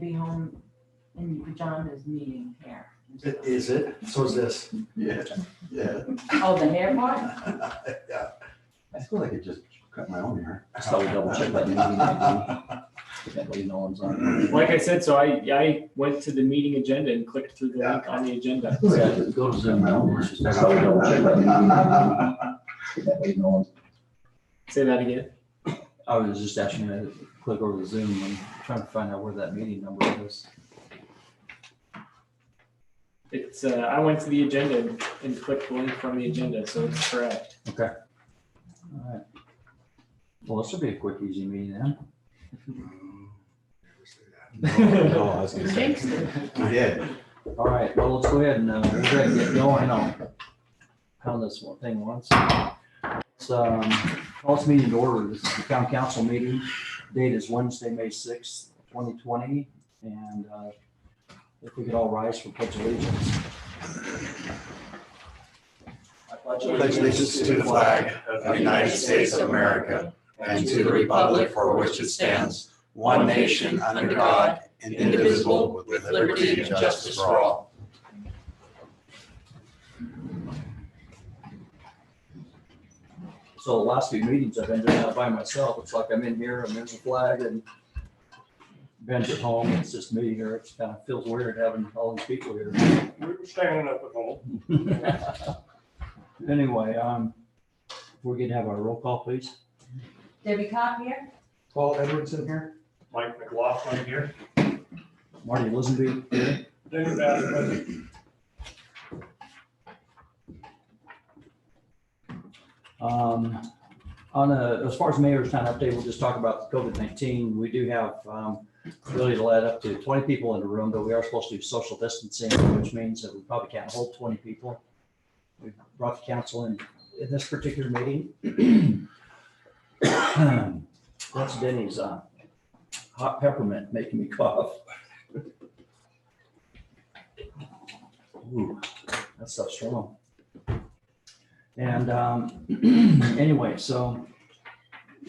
be home in Jonda's meeting here. Is it? So is this. Yeah, yeah. Oh, the hair part? Yeah. I suppose I could just cut my own hair. Just thought we'd double check that meeting ID. That way no one's on. Like I said, so I went to the meeting agenda and clicked through the link on the agenda. Yeah, go to Zoom now. Let's just double check that meeting ID. That way no one's. Say that again. I was just asking you to click over to Zoom and trying to find out where that meeting number is. It's, I went to the agenda and clicked the link from the agenda, so it's correct. Okay. All right. Well, this will be a quick, easy meeting then. No, I was gonna say. Jinxed it. I did. All right, well, let's go ahead and, we're ready to get going on how this one thing once. It's, call this meeting to order. This is the town council meeting. Date is Wednesday, May 6th, 2020. And, if we could all rise for pledge allegiance. I Pledge allegiance to the flag of the United States of America and to the republic for which it stands, one nation under God, indivisible, with liberty and justice for all. So the last few meetings I've been doing that by myself. It's like I'm in here and there's a flag and Ben's at home. It's just me here. It kind of feels weird having all these people here. We were standing up at home. Anyway, we're going to have our roll call, please. Debbie Cobb here? Paul Edwardson here. Mike McLaughlin here. Marty Lisenby here. David Bass. As far as mayor's town update, we'll just talk about COVID-19. We do have ability to let up to 20 people in the room, but we are supposed to do social distancing, which means that we probably can't hold 20 people. We brought the council in this particular meeting. That's Denny's hot peppermint making me cough. Ooh, that stuff's strong. And anyway, so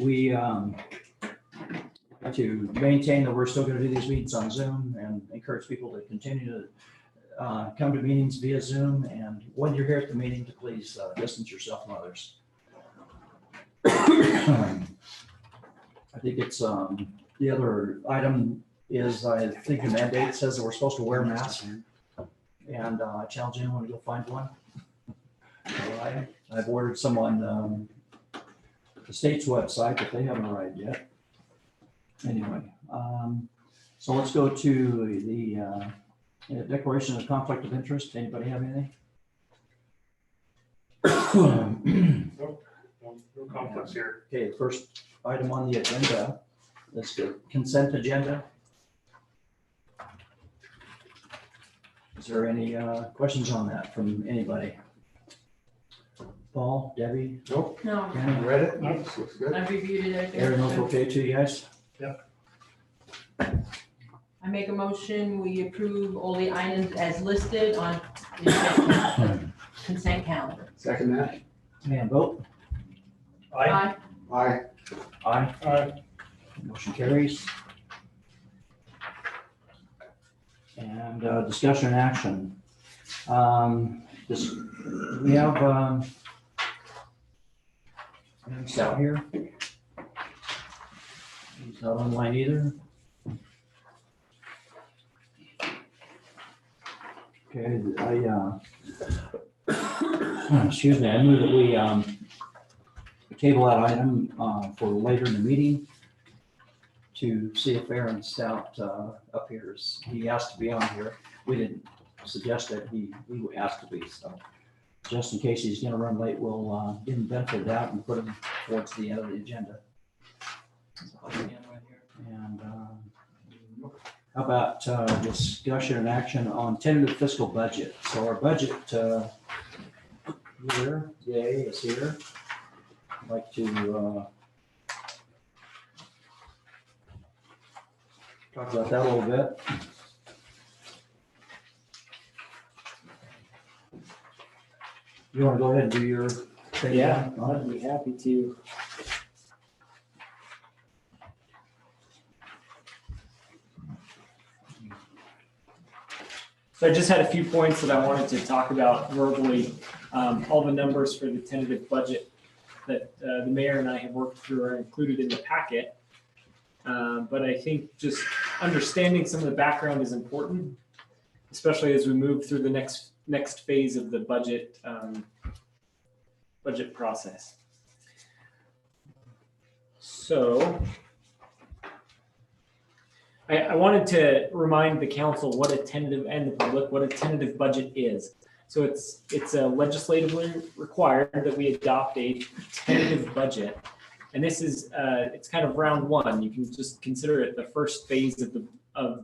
we have to maintain that we're still going to do these meetings on Zoom and encourage people to continue to come to meetings via Zoom. And when you're here at the meeting, to please distance yourself from others. I think it's the other item is I think the mandate says that we're supposed to wear masks, and I challenge anyone to go find one. I've ordered some on the state's website, but they haven't arrived yet. Anyway, so let's go to the declaration of conflict of interest. Anybody have anything? No conflicts here. Okay, the first item on the agenda is the consent agenda. Is there any questions on that from anybody? Paul, Debbie, Nope. No, Kenny? Read it? Looks good. I reviewed it. I think. Everyone's okay too, you guys? I make a motion, we approve all the items as listed on the consent calendar. Second that. And vote. Aye. Aye. Aye. Motion carries. And discussion and action. We have he's out here. He's not online either. Okay, excuse me, I move that we table that item for later in the meeting to see if Aaron Stout up here is, he asked to be on here. We didn't suggest that he asked to be, so just in case he's gonna run late, we'll give him benefit of that and put him towards the end of the agenda. And how about discussion and action on tentative fiscal budget? So our budget here, yay, is here. I'd like to talk about that a little bit. You want to go ahead and do your thing? Yeah, Dan? I'd be happy to. So I just had a few points that I wanted to talk about verbally. All the numbers for the tentative budget that the mayor and I have worked through are included in the packet. But I think just understanding some of the background is important, especially as we move through the next phase of the budget process. So I wanted to remind the council what a tentative, and the public, what a tentative budget is. So it's legislatively required that we adopt a tentative budget. And this is, it's kind of round one. You can just consider it the first phase of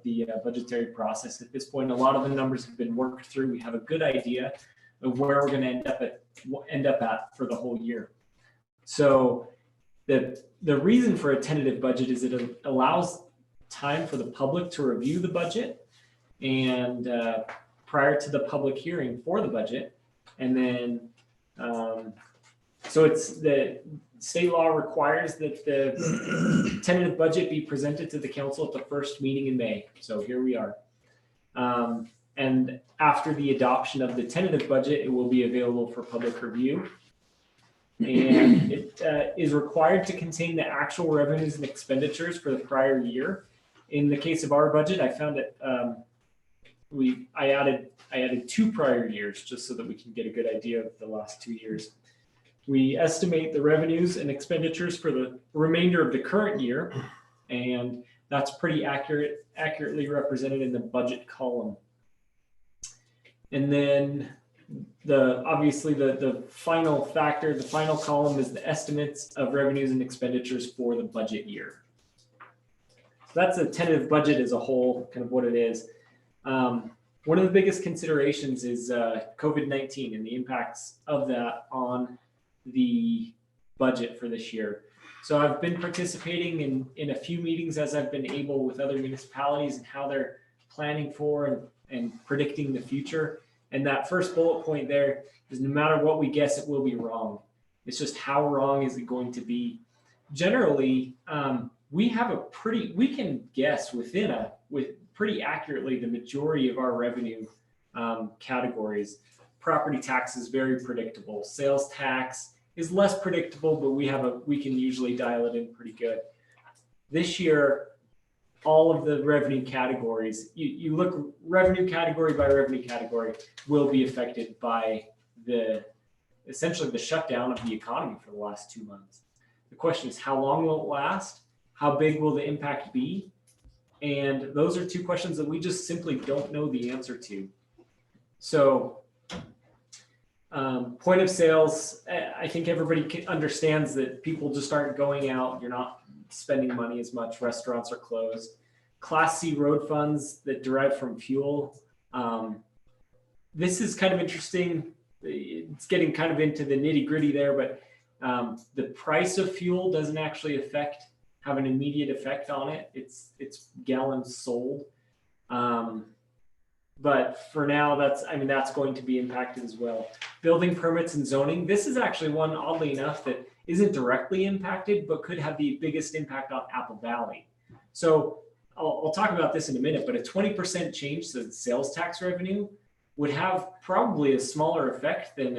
the budgetary process. At this point, a lot of the numbers have been worked through. We have a good idea of where we're going to end up at for the whole year. So the reason for a tentative budget is it allows time for the public to review the budget and prior to the public hearing for the budget. And then, so it's the state law requires that the tentative budget be presented to the council at the first meeting in May. So here we are. And after the adoption of the tentative budget, it will be available for public review. And it is required to contain the actual revenues and expenditures for the prior year. In the case of our budget, I found it, I added 2 prior years just so that we can get a good idea of the last 2 years. We estimate the revenues and expenditures for the remainder of the current year, and that's pretty accurately represented in the budget column. And then obviously the final factor, the final column is the estimates of revenues and expenditures for the budget year. So that's a tentative budget as a whole, kind of what it is. One of the biggest considerations is COVID-19 and the impacts of that on the budget for this year. So I've been participating in a few meetings as I've been able with other municipalities and how they're planning for and predicting the future. And that first bullet point there is no matter what we guess, it will be wrong. It's just how wrong is it going to be? Generally, we can guess with pretty accurately the majority of our revenue categories. Property tax is very predictable. Sales tax is less predictable, but we can usually dial it in pretty good. This year, all of the revenue categories, you look revenue category by revenue category, will be affected by essentially the shutdown of the economy for the last 2 months. The question is, how long will it last? How big will the impact be? And those are 2 questions that we just simply don't know the answer to. So point of sales, I think everybody understands that people just aren't going out. You're not spending money as much. Restaurants are closed. Class C road funds that derive from fuel. This is kind of interesting. It's getting kind of into the nitty gritty there, but the price of fuel doesn't actually have an immediate effect on it. It's gallons sold. But for now, that's going to be impacted as well. Building permits and zoning. This is actually one, oddly enough, that isn't directly impacted, but could have the biggest impact on Apple Valley. So I'll talk about this in a minute, but a 20% change to the sales tax revenue would have probably a smaller effect than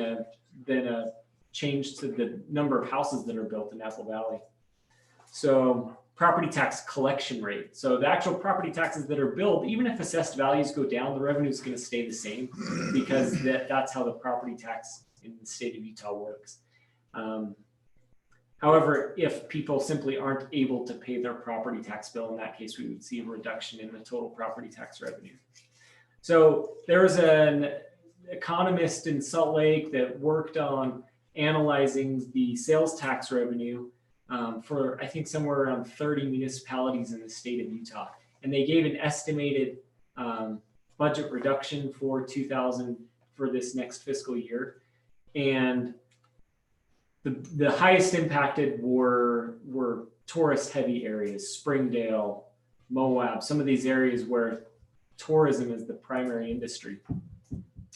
a change to the number of houses that are built in Apple Valley. So property tax collection rate. So the actual property taxes that are billed, even if assessed values go down, the revenue is going to stay the same because that's how the property tax in the state of Utah works. However, if people simply aren't able to pay their property tax bill, in that case, we would see a reduction in the total property tax revenue. So there was an economist in Salt Lake that worked on analyzing the sales tax revenue for I think somewhere around 30 municipalities in the state of Utah. And they gave an estimated budget reduction for this next fiscal year. And the highest impacted were tourist heavy areas, Springdale, Moab, some of these areas where tourism is the primary industry.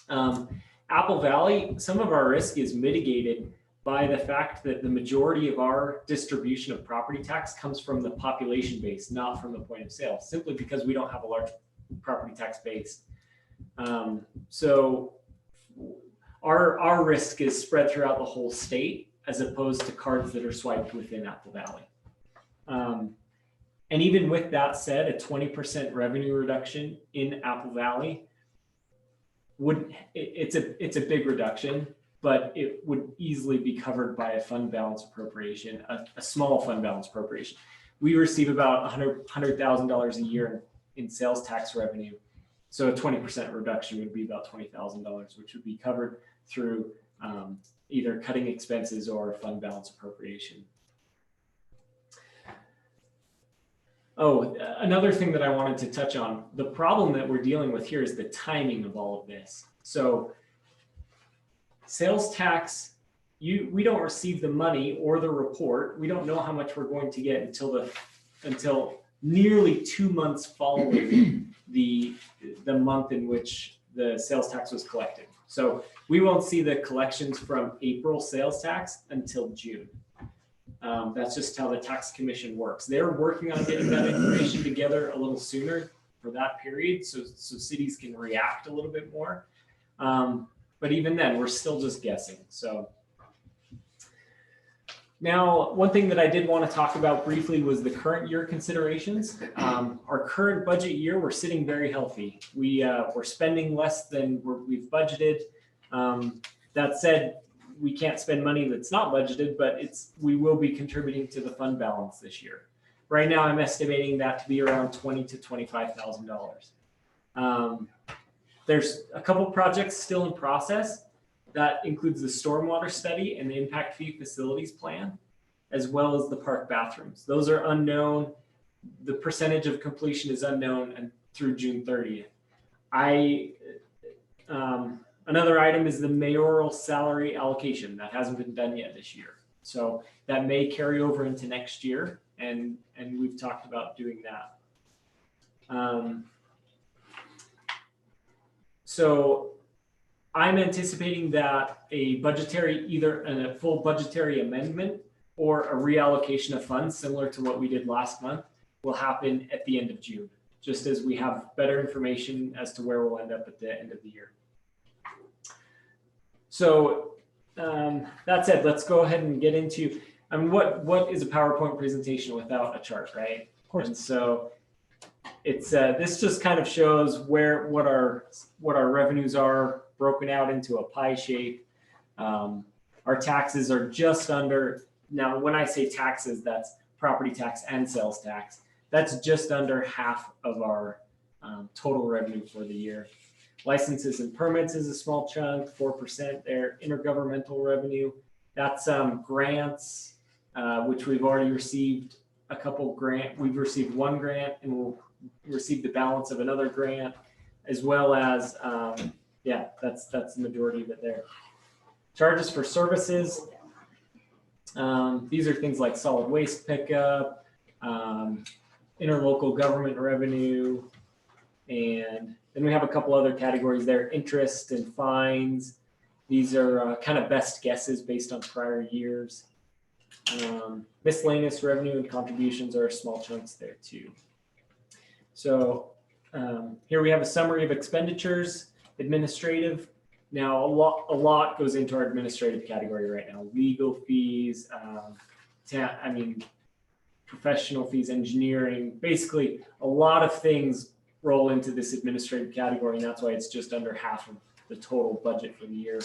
Apple Valley, some of our risk is mitigated by the fact that the majority of our distribution of property tax comes from the population base, not from the point of sale, simply because we don't have a large property tax base. So our risk is spread throughout the whole state as opposed to cards that are swiped within Apple Valley. And even with that said, a 20% revenue reduction in Apple Valley it's a big reduction, but it would easily be covered by a fund balance appropriation, a small fund balance appropriation. We receive about $100,000 a year in sales tax revenue. So a 20% reduction would be about $20,000, which would be covered through either cutting expenses or fund balance appropriation. Oh, another thing that I wanted to touch on, the problem that we're dealing with here is the timing of all of this. So sales tax, we don't receive the money or the report. We don't know how much we're going to get until nearly 2 months following the month in which the sales tax was collected. So we won't see the collections from April sales tax until June. That's just how the tax commission works. They're working on getting that information together a little sooner for that period, so cities can react a little bit more. But even then, we're still just guessing. So now, one thing that I did want to talk about briefly was the current year considerations. Our current budget year, we're sitting very healthy. We're spending less than we've budgeted. That said, we can't spend money that's not budgeted, but we will be contributing to the fund balance this year. Right now, I'm estimating that to be around $20,000 to $25,000. There's a couple projects still in process. That includes the stormwater study and the impact fee facilities plan, as well as the park bathrooms. Those are unknown. The percentage of completion is unknown and through June 30th. Another item is the mayoral salary allocation. That hasn't been done yet this year. So that may carry over into next year, and we've talked about doing that. So I'm anticipating that either a full budgetary amendment or a reallocation of funds similar to what we did last month will happen at the end of June, just as we have better information as to where we'll end up at the end of the year. So that said, let's go ahead and get into, what is a PowerPoint presentation without a chart, right? Of course. And so it's this just kind of shows what our revenues are broken out into a pie shape. Our taxes are just under, now when I say taxes, that's property tax and sales tax. That's just under half of our total revenue for the year. Licenses and permits is a small chunk, 4% there. Intergovernmental revenue, that's grants, which we've already received a couple we've received one grant and we'll receive the balance of another grant, as well as, yeah, that's the majority of it there. Charges for services. These are things like solid waste pickup, interlocal government revenue, and then we have a couple other categories there, interest and fines. These are kind of best guesses based on prior years. Miscellaneous revenue and contributions are small chunks there too. So here we have a summary of expenditures, administrative. Now a lot goes into our administrative category right now. Legal fees, professional fees, engineering, basically a lot of things roll into this administrative category, and that's why it's just under half of the total budget for the year.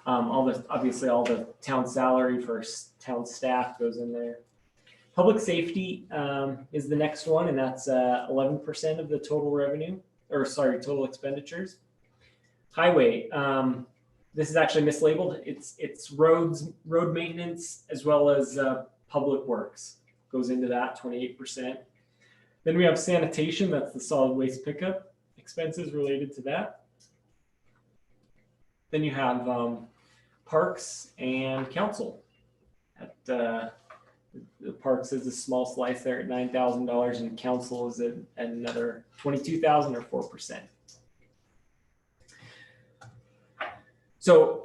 Obviously all the town salary for town staff goes in there. Public safety is the next one, and that's 11% of the total revenue, total expenditures. Highway, this is actually mislabeled. It's road maintenance, as well as public works goes into that, 28%. Then we have sanitation, that's the solid waste pickup expenses related to that. Then you have parks and council. The parks is a small slice there at $9,000, and council is at another $22,000 or 4%. So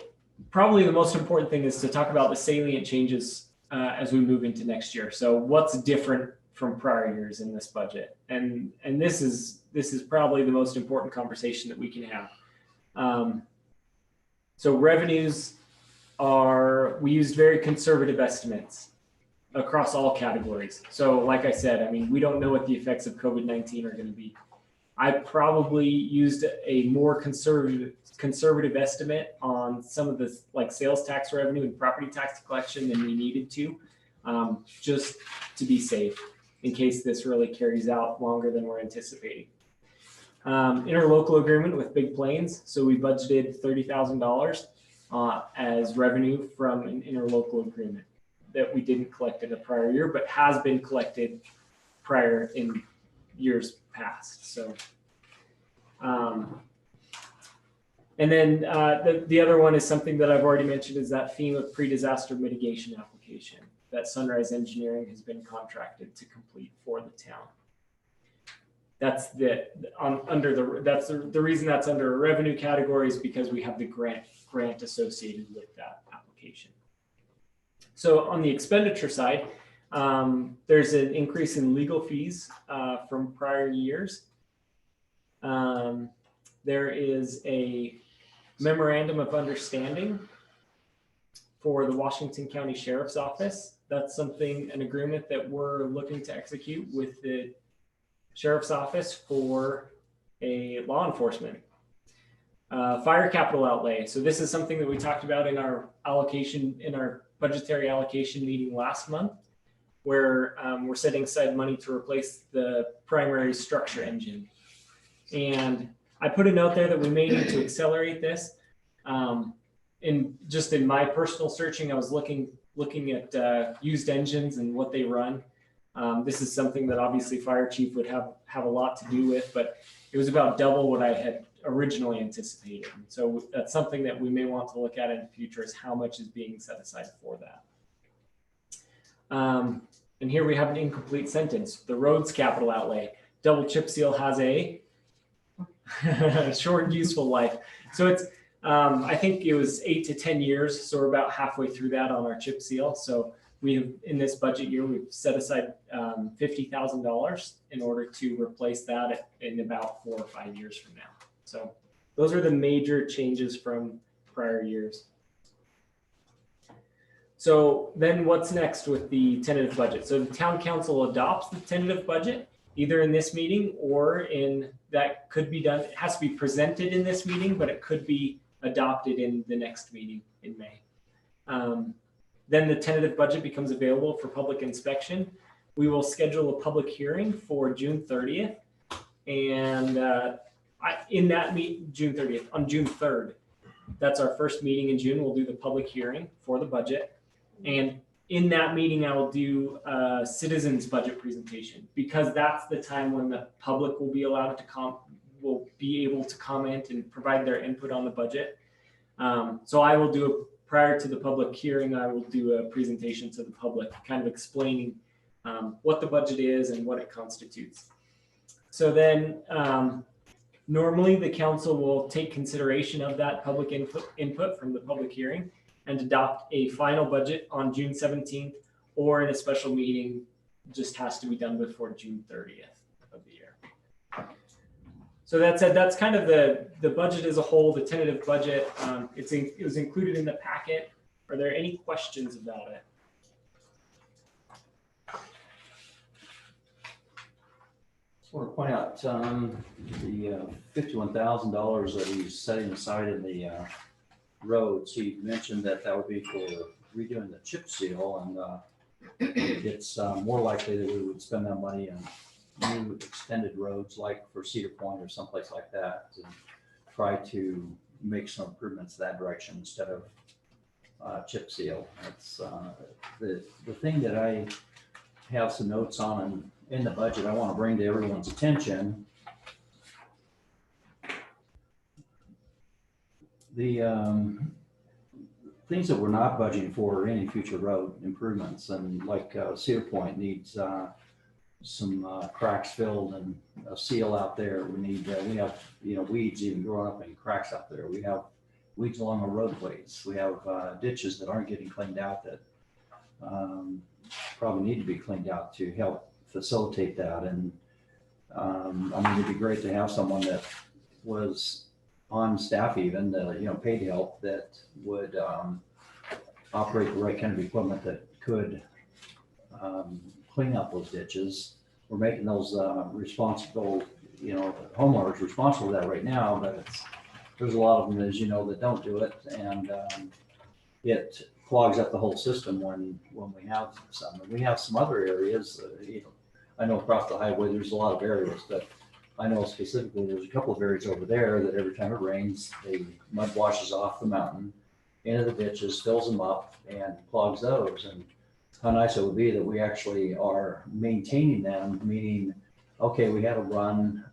probably the most important thing is to talk about the salient changes as we move into next year. So what's different from prior years in this budget? And this is this is probably the most important conversation that we can have. So revenues we used very conservative estimates across all categories. So like I said, I mean, we don't know what the effects of COVID-19 are going to be. I probably used a more conservative estimate on some of the like sales tax revenue and property tax collection than we needed to, just to be safe in case this really carries out longer than we're anticipating. Interlocal agreement with Big Plains. So we budgeted $30,000 as revenue from an interlocal agreement that we didn't collect in the prior year, but has been collected prior in years past. So, and then the other one is something that I've already mentioned, is that FEMA pre-disaster mitigation application that Sunrise Engineering has been contracted to complete for the town. That's the reason that's under a revenue category is because we have the grant associated with that application. So on the expenditure side, there's an increase in legal fees from prior years. There is a memorandum of understanding for the Washington County Sheriff's Office. That's an agreement that we're looking to execute with the Sheriff's Office for a law enforcement. Fire capital outlay. So this is something that we talked about in our budgetary allocation meeting last month, where we're setting aside money to replace the primary structure engine. And I put a note there that we may need to accelerate this. In my personal searching, I was looking at used engines and what they run. This is something that obviously fire chief would have a lot to do with, but it was about double what I had originally anticipated. So that's something that we may want to look at in the future, is how much is being set aside for that. And here we have an incomplete sentence. The roads capital outlay. Double chip seal has a short and useful life. So it's, I think it was 8 to 10 years. So we're about halfway through that on our chip seal. So in this budget year, we've set aside $50,000 in order to replace that in about 4 or 5 years from now. So those are the major changes from prior years. So then what's next with the tentative budget? So the town council adopts the tentative budget either in this meeting or that could be done. It has to be presented in this meeting, but it could be adopted in the next meeting in May. Then the tentative budget becomes available for public inspection. We will schedule a public hearing for June 30th. And June 30th, on June 3rd, that's our first meeting in June. We'll do the public hearing for the budget. And in that meeting, I will do a citizens budget presentation, because that's the time when the public will be allowed to will be able to comment and provide their input on the budget. So I will do prior to the public hearing, I will do a presentation to the public, kind of explaining what the budget is and what it constitutes. So then normally the council will take consideration of that public input from the public hearing and adopt a final budget on June 17th, or in a special meeting, just has to be done before June 30th of the year. So that said, that's kind of the budget as a whole, the tentative budget. It was included in the packet. Are there any questions about it? I want to point out the $51,000 that he's setting aside in the roads. He mentioned that would be for redoing the chip seal, and it's more likely that we would spend that money on new extended roads, like for Cedar Point or someplace like that, to try to make some improvements that direction instead of chip seal. That's the thing that I have some notes on in the budget I want to bring to everyone's attention. The things that we're not budgeting for any future road improvements, and like Cedar Point needs some cracks filled and a seal out there. We have weeds even growing up in cracks out there. We have weeds along our roadways. We have ditches that aren't getting cleaned out that probably need to be cleaned out to help facilitate that. And I mean, it'd be great to have someone that was on staff even, paid help that would operate the right kind of equipment that could clean up those ditches. We're making those responsible, homeowners responsible for that right now, but there's a lot of them, as you know, that don't do it, and it clogs up the whole system when we have some. And we have some other areas, I know across the highway, there's a lot of areas, but I know specifically there's a couple of areas over there that every time it rains, the mud washes off the mountain into the ditches, fills them up, and clogs those. And how nice it would be that we actually are maintaining them, meaning, okay, we had a run,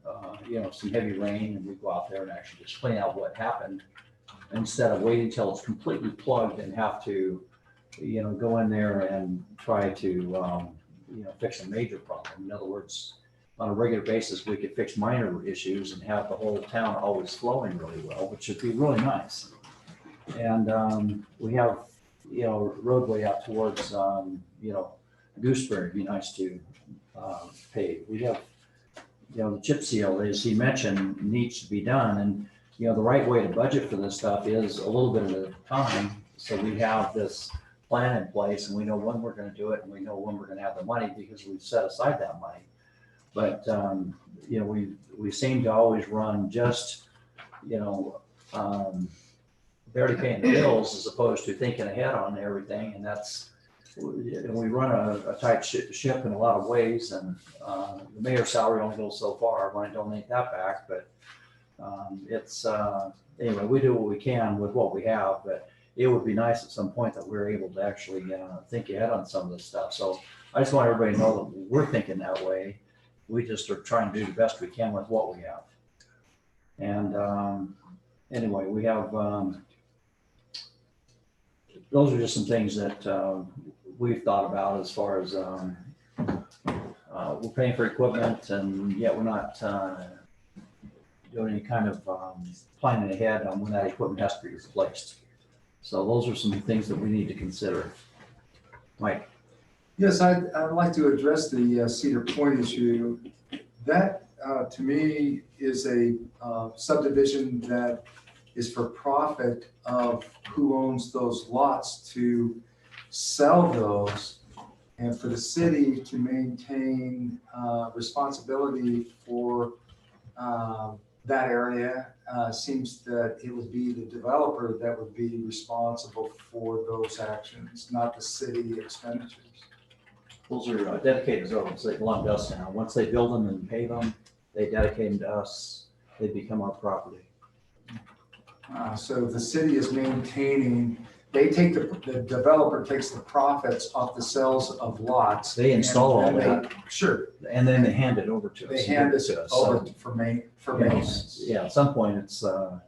some heavy rain, and we go out there and actually just clean out what happened instead of waiting until it's completely plugged and have to, go in there and try to, fix a major problem. In other words, on a regular basis, we could fix minor issues and have the whole town always flowing really well, which would be really nice. And we have, roadway out towards, Gooseberry would be nice to pave. We have, the chip seal, as he mentioned, needs to be done. And, the right way to budget for this stuff is a little bit at a time. So we have this plan in place and we know when we're going to do it and we know when we're going to have the money because we've set aside that money. But, we seem to always run just, barely paying the bills as opposed to thinking ahead on everything. And we run a tight ship in a lot of ways. And the mayor's salary only goes so far. I want to donate that back, but anyway, we do what we can with what we have, but it would be nice at some point that we're able to actually think ahead on some of this stuff. So I just want everybody to know that we're thinking that way. We just are trying to do the best we can with what we have. And anyway, we have, those are just some things that we've thought about as far as we're paying for equipment and yet we're not doing any kind of planning ahead on when that equipment has to be replaced. So those are some things that we need to consider. Mike. Yes, I'd like to address the Cedar Point issue. That, to me, is a subdivision that is for profit of who owns those lots to sell those, and for the city to maintain responsibility for that area. Seems that it would be the developer that would be responsible for those actions, not the city expenditures. Those are dedicated roads. They belong to us now. Once they build them and pave them, they dedicate them to us. They become our property. So the city is maintaining, the developer takes the profits off the sales of lots. They install all that. Sure. And then they hand it over to us. They hand it to us. over So, for maintenance. yeah, at some point it's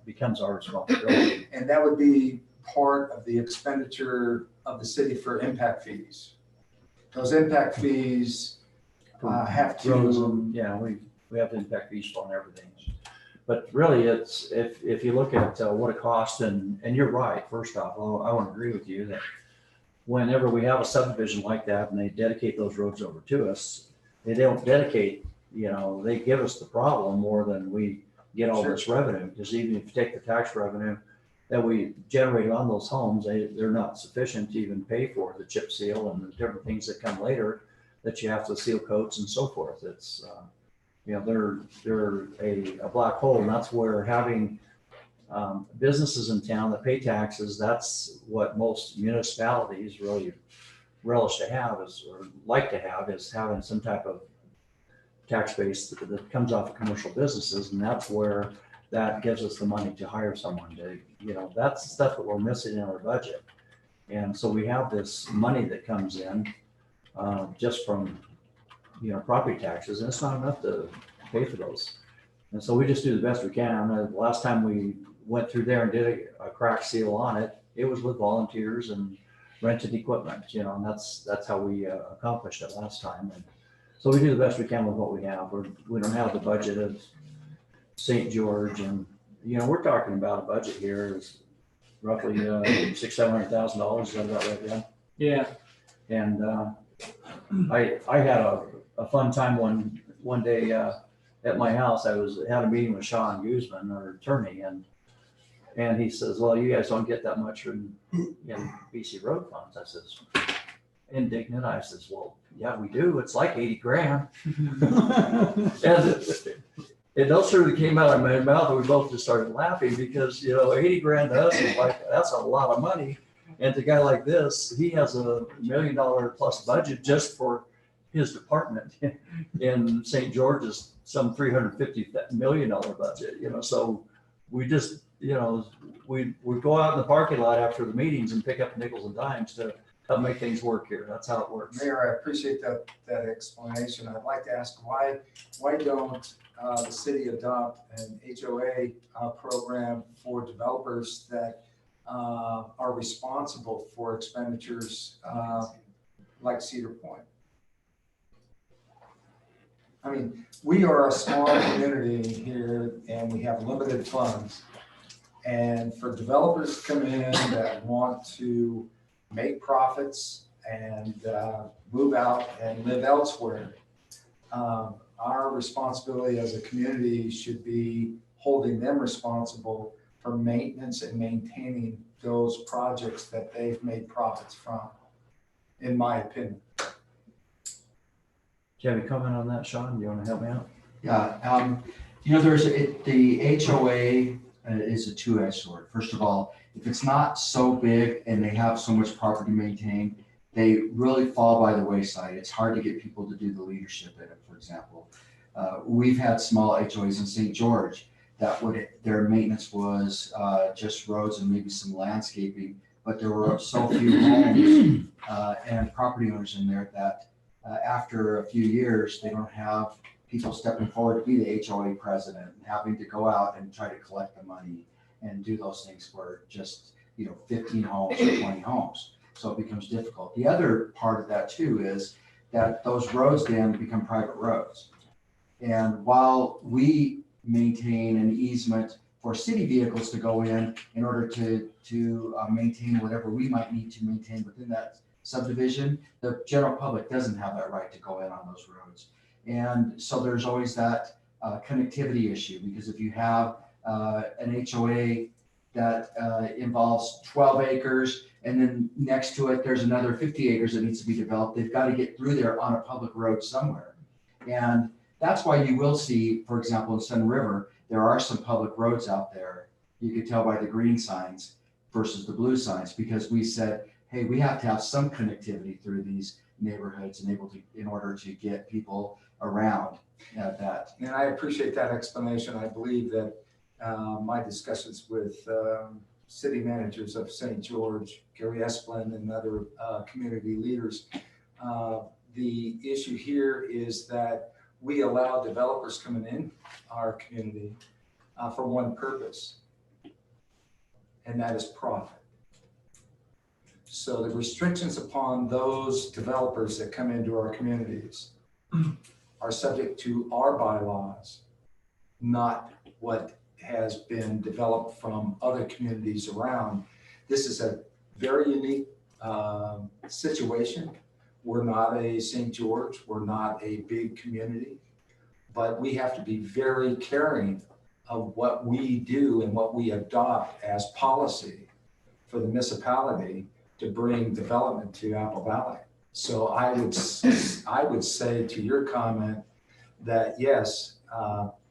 becomes our responsibility. And that would be part of the expenditure of the city for impact fees. Those impact fees have Roads, to. yeah, we have to impact fees on everything. But really, it's if you look at what it costs, and you're right. First off, I want to agree with you that whenever we have a subdivision like that and they dedicate those roads over to us, they don't dedicate. They give us the problem more than we get all this revenue. Because even if you take the tax revenue that we generate on those homes, they're not sufficient to even pay for the chip seal and the different things that come later that you have to seal coats and so forth. It's they're a black hole, and that's where having businesses in town that pay taxes, that's what most municipalities really relish to have is having some type of tax base that comes off of commercial businesses, and that's where that gives us the money to hire someone to, that's the stuff that we're missing in our budget. And so we have this money that comes in just from property taxes, and it's not enough to pay for those. And so we just do the best we can. The last time we went through there and did a crack seal on it, it was with volunteers and rented equipment, and that's how we accomplished it last time. And so we do the best we can with what we have. We don't have the budget of St. George, and we're talking about a budget here is roughly $600,000-$700,000. Is that about right, Dan? Yeah. And I had a fun time one day at my house, I had a meeting with Sean Guzman, our attorney, and he says, well, you guys don't get that much in BC road funds. I says, indignant. I says, well, yeah, we do. It's like 80 grand. And those two came out of my mouth, and we both just started laughing because, 80 grand to us is like, that's a lot of money. And to a guy like this, he has $1 million plus budget just for his department. In St. George's, some $350 million budget, so we just, we go out in the parking lot after the meetings and pick up nickels and dimes to help make things work here. That's how it works. Mayor, I appreciate that explanation. I'd like to ask why don't the city adopt an HOA program for developers that are responsible for expenditures like Cedar Point? I mean, we are a small community here and we have limited funds. And for developers to come in that want to make profits and move out and live elsewhere, our responsibility as a community should be holding them responsible for maintenance and maintaining those projects that they've made profits from, in my opinion. Do you have a comment on that, Sean? Do you want to help me out? Yeah, the HOA is a two-edged sword. First of all, if it's not so big and they have so much property maintained, they really fall by the wayside. It's hard to get people to do the leadership in it, for example. We've had small HOAs in St. George their maintenance was just roads and maybe some landscaping, but there were so few homes and property owners in there that after a few years, they don't have people stepping forward to be the HOA president and having to go out and try to collect the money and do those things for just 15 homes or 20 homes. So it becomes difficult. The other part of that too is that those roads then become private roads. And while we maintain an easement for city vehicles to go in order to maintain whatever we might need to maintain within that subdivision, the general public doesn't have that right to go in on those roads. And so there's always that connectivity issue, because if you have an HOA that involves 12 acres and then next to it there's another 50 acres that needs to be developed, they've got to get through there on a public road somewhere. And that's why you will see, for example, in Sun River, there are some public roads out there. You could tell by the green signs versus the blue signs, because we said, hey, we have to have some connectivity through these neighborhoods in order to get people around that. And I appreciate that explanation. I believe that my discussions with city managers of St. George, Gary Esplin, and other community leaders, the issue here is that we allow developers coming in our community for one purpose, and that is profit. So the restrictions upon those developers that come into our communities are subject to our bylaws, not what has been developed from other communities around. This is a very unique situation. We're not a St. George, we're not a big community, but we have to be very caring of what we do and what we adopt as policy for the municipality to bring development to Apple Valley. So I would say to your comment that yes,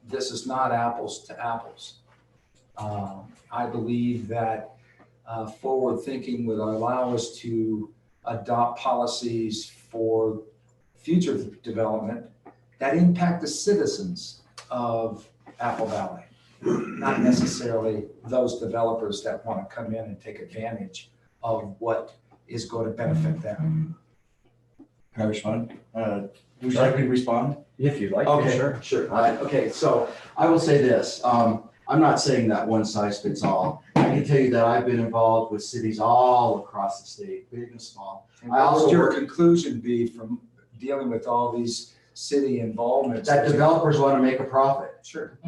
this is not apples to apples. I believe that forward thinking would allow us to adopt policies for future development that impact the citizens of Apple Valley, not necessarily those developers that want to come in and take advantage of what is going to benefit them. Can I respond? Would you like me to respond? If you'd like to, Okay, sure. sure. Okay, so I will say this. I'm not saying that one size fits all. I can tell you that I've been involved with cities all across the state, big and small. And I what also would your work- conclusion be from dealing with all these city involvements? That developers want to make a profit. Sure.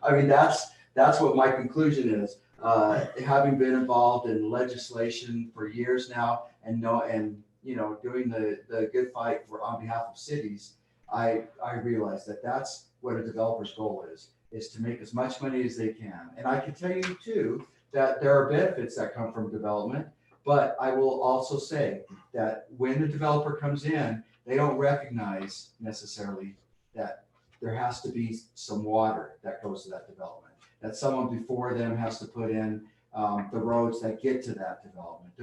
I mean, that's what my conclusion is. Having been involved in legislation for years now and doing the good fight on behalf of cities, I realize that that's what a developer's goal is to make as much money as they can. And I can tell you too, that there are benefits that come from development, but I will also say that when the developer comes in, they don't recognize necessarily that there has to be some water that goes to that development, that someone before them has to put in the roads that get to that development.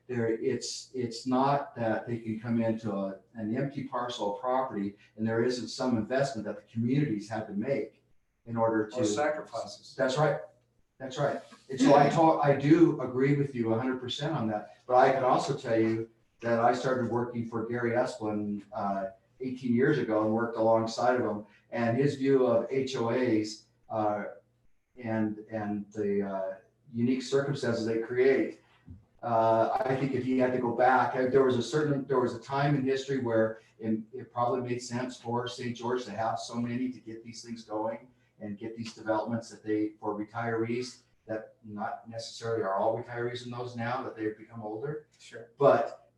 It's not that they can come into an empty parcel of property and there isn't some investment that the communities had to make in order to. Or sacrifices. That's right. That's right. And so I do agree with you 100% on that. But I can also tell you that I started working for Gary Esplin 18 years ago and worked alongside of him. And his view of HOAs and the unique circumstances they create. I think if he had to go back, there was a time in history where it probably made sense for St. George to have so many to get these things going and get these developments for retirees that not necessarily are all retirees in those now that they've become older. Sure. But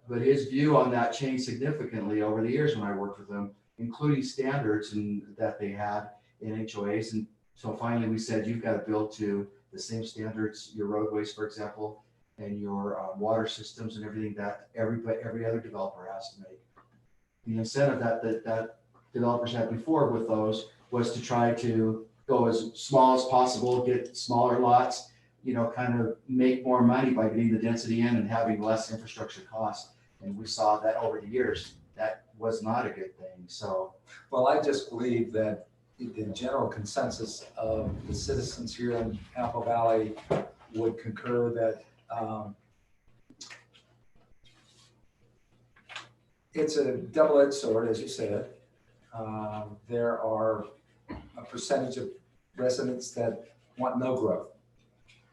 his view on that changed significantly over the years when I worked with him, including standards that they had in HOAs. And so finally we said, you've got to build to the same standards, your roadways, for example, and your water systems and everything that every other developer has to make. The incentive that developers had before with those was to try to go as small as possible, get smaller lots, kind of make more money by getting the density in and having less infrastructure costs. And we saw that over the years, that was not a good thing. So, Well, I just believe that the general consensus of the citizens here in Apple Valley would concur that it's a double-edged sword, as you said. There are a percentage of residents that want no growth.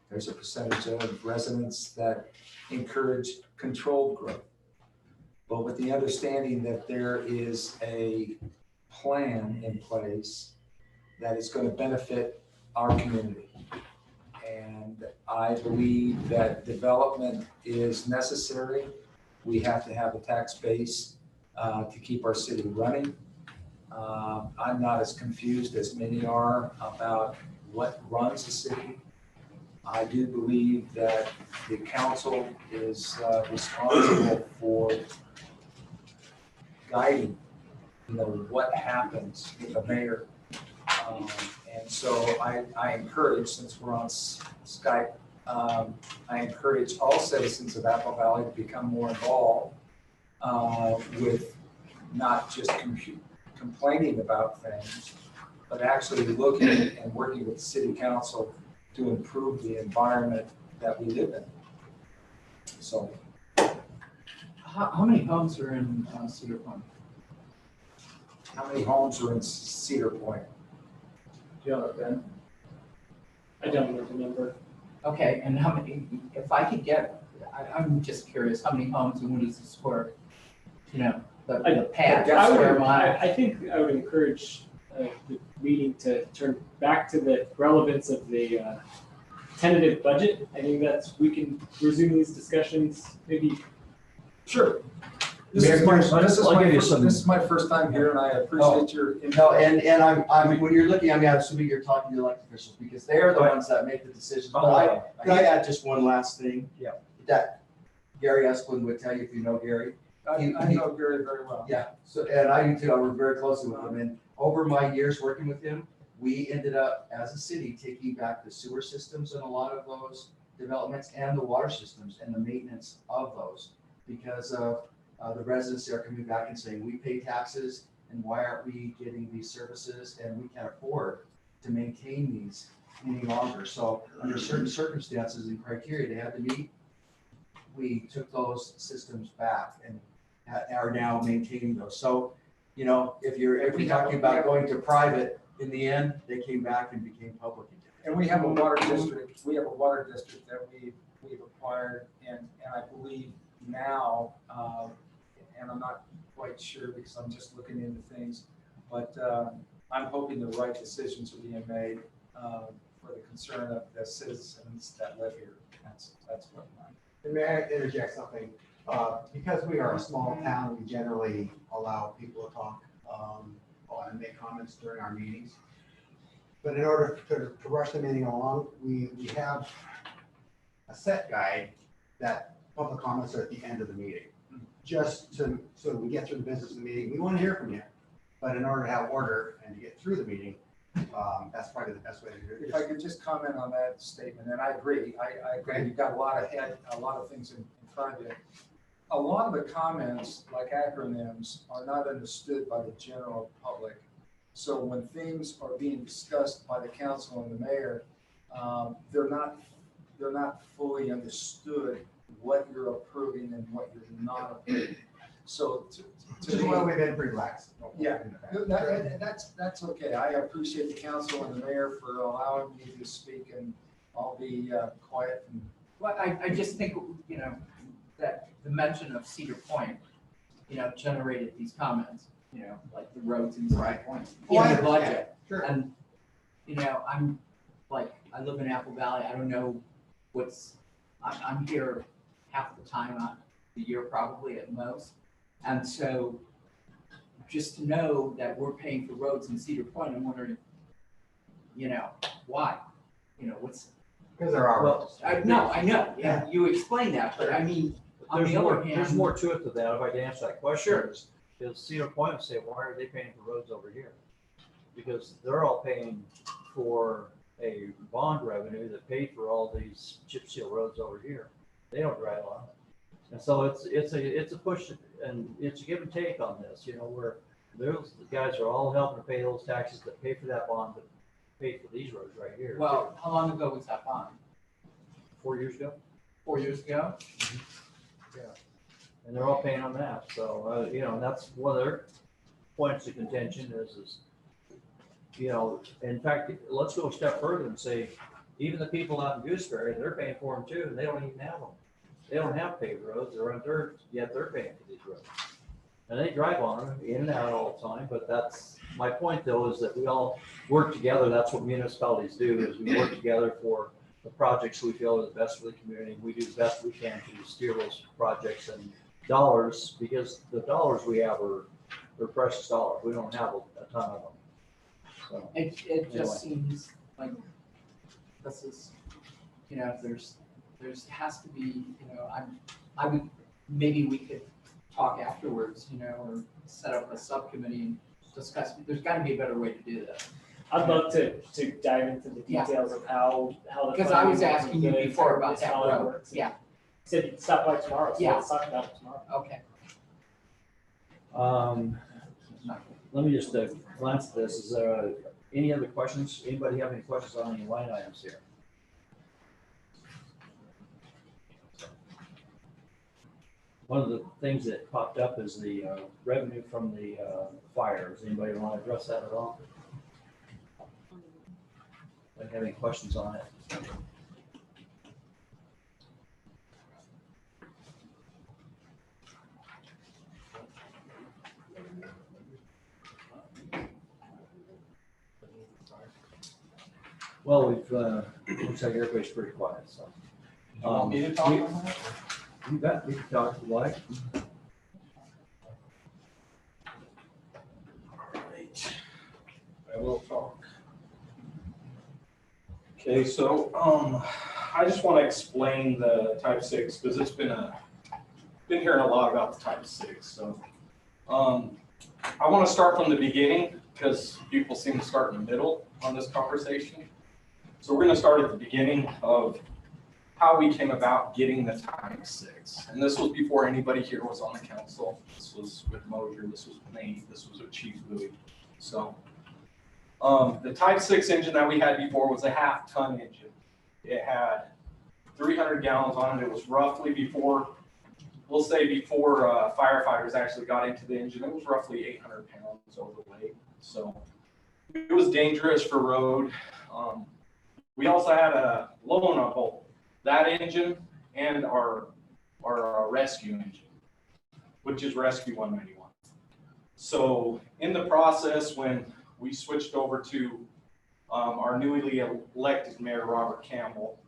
There's a percentage of residents that encourage controlled growth. But with the understanding that there is a plan in place that is going to benefit our community. And I believe that development is necessary. We have to have a tax base to keep our city running. I'm not as confused as many are about what runs the city. I do believe that the council is responsible for guiding, what happens with the mayor. And so I encourage, since we're on Skype, I encourage all citizens of Apple Valley to become more involved with not just complaining about things, but actually looking and working with the city council to improve the environment that we live in. So. How many homes are in Cedar Point? How many homes are in Cedar Point? Do you know that, Ben? I don't know the number. Okay, and how many, if I could get, I'm just curious, how many homes and what does this work? The pad, I square would, mile. I think I would encourage the meeting to turn back to the relevance of the tentative budget. I think we can resume these discussions maybe. Sure. Mayor, This is my first time here, and I appreciate your input. no, and I'm when you're looking, I'm assuming you're talking to elected officials because they're the ones that make the decisions. But can I add just one last thing? Yeah. That Gary Esplin would tell you if you know Gary. I know Gary very well. Yeah, so, and I do too, I work very closely with him, and over my years working with him, we ended up, as a city, taking back the sewer systems in a lot of those developments and the water systems and the maintenance of those, because of the residents there coming back and saying, we pay taxes, and why aren't we getting these services, and we can't afford to maintain these any longer. So under certain circumstances and criteria they had to meet, we took those systems back and are now maintaining those. So, if you're talking about going to private, in the end, they came back and became public again. And we have a water district. We have a water district that we've acquired, and I believe now, and I'm not quite sure because I'm just looking into things, but I'm hoping the right decisions are being made for the concern of the citizens that live here. That's what mine. And may I interject something? Because we are a small town, we generally allow people to talk. and make comments during our meetings. But in order to rush the meeting along, we have a set guide that public comments are at the end of the meeting. Just so we get through the business of the meeting. We want to hear from you. But in order to have order and to get through the meeting, that's probably the best way to do it. If I could just comment on that statement, and I agree, I agree, you've got a lot of things in front of you. A lot of the comments, like acronyms, are not understood by the general public. So when things are being discussed by the council and the mayor, they're not fully understood what you're approving and what you're not approving. So Which is why we've been pretty lax. Yeah. That's okay. I appreciate the council and the mayor for allowing me to speak, and I'll be quiet. Well, I just think, you know, that the mention of Cedar Point, you know, generated these comments, you know, like the roads in Cedar Right. Point. Oh, I In the budget. understand. Sure. And, you know, I'm like, I live in Apple Valley. I don't know I'm here half the time on the year probably at most. And so just to know that we're paying for roads in Cedar Point, I'm wondering, you know, why? You know, what's, Because there are roads. I know, yeah, you explained that, but I mean, on There's the more, other hand. there's more to it to that, if I can answer that question. Sure. Is Cedar Point would say, why are they paying for roads over here? Because they're all paying for a bond revenue that paid for all these chip seal roads over here. They don't drive on. And so it's a push, and it's a give and take on this, you know, where those guys are all helping to pay those taxes that pay for that bond, that pay for these roads right here. Well, how long ago was that bond? 4 years ago, 4 years ago? and they're all paying on that. So, you know, and that's one of their points of contention is, you know, in fact, let's go a step further and say, even the people out in Gooseberry, they're paying for them too, and they don't even have them. They don't have paved roads, they're on dirt, yet they're paying for these roads. And they drive on them in and out all the time, but that's, my point though, is that we all work together. That's what municipalities do, is we work together for the projects we feel are the best for the community. We do the best we can to steer those projects and dollars, because the dollars we have they're precious dollars. We don't have a ton of them. So, It just seems like this is, you know, there's has to be, you know, I would, maybe we could talk afterwards, you know, or set up a subcommittee and discuss, there's gotta be a better way to do this. I'd love to dive into the Yeah. details of how the. Because I was funding asking you works, the before about that how it road. works. Yeah, Said you'd stop by tomorrow, so Yeah. let's talk about it tomorrow. okay. let me just glance at this. Is there any other questions? Anybody have any questions on any line items here? One of the things that popped up is the revenue from the fires. Anybody want to address that at all? Anybody have any questions on it? Well, we've, looks like everybody's pretty quiet, so. You want me to talk we- on that? You bet, we can talk if you like. I will talk. Okay, so, I just want to explain the type 6, because it's been hearing a lot about the type 6, so. I want to start from the beginning, because people seem to start in the middle on this conversation. So we're going to start at the beginning of how we came about getting the type 6. And this was before anybody here was on the council. This was with Mosier, this was with Nate, this was with Chief Bowie. So the type 6 engine that we had before was a half-ton engine. It had 300 gallons on it. It was roughly before, we'll say before firefighters actually got into the engine, it was roughly 800 pounds overweight. So it was dangerous for road. We also had a Lona bolt. That engine and our rescue engine, which is Rescue 191. So in the process, when we switched over to our newly elected mayor, Robert Campbell,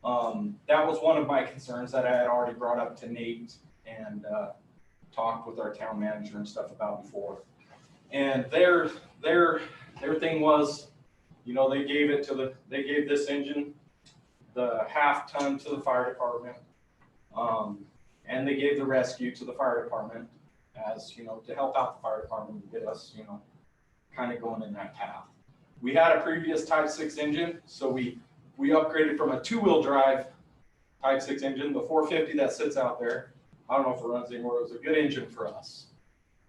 that was one of my concerns that I had already brought up to Nate and talked with our town manager and stuff about before. And their thing was, you know, they gave this engine, the half ton, to the fire department. And they gave the rescue to the fire department as, you know, to help out the fire department and get us, you know, kind of going in that path. We had a previous Type 6 engine, so we upgraded from a 2-wheel drive Type 6 engine, the 450 that sits out there. I don't know if it runs anymore. It was a good engine for us.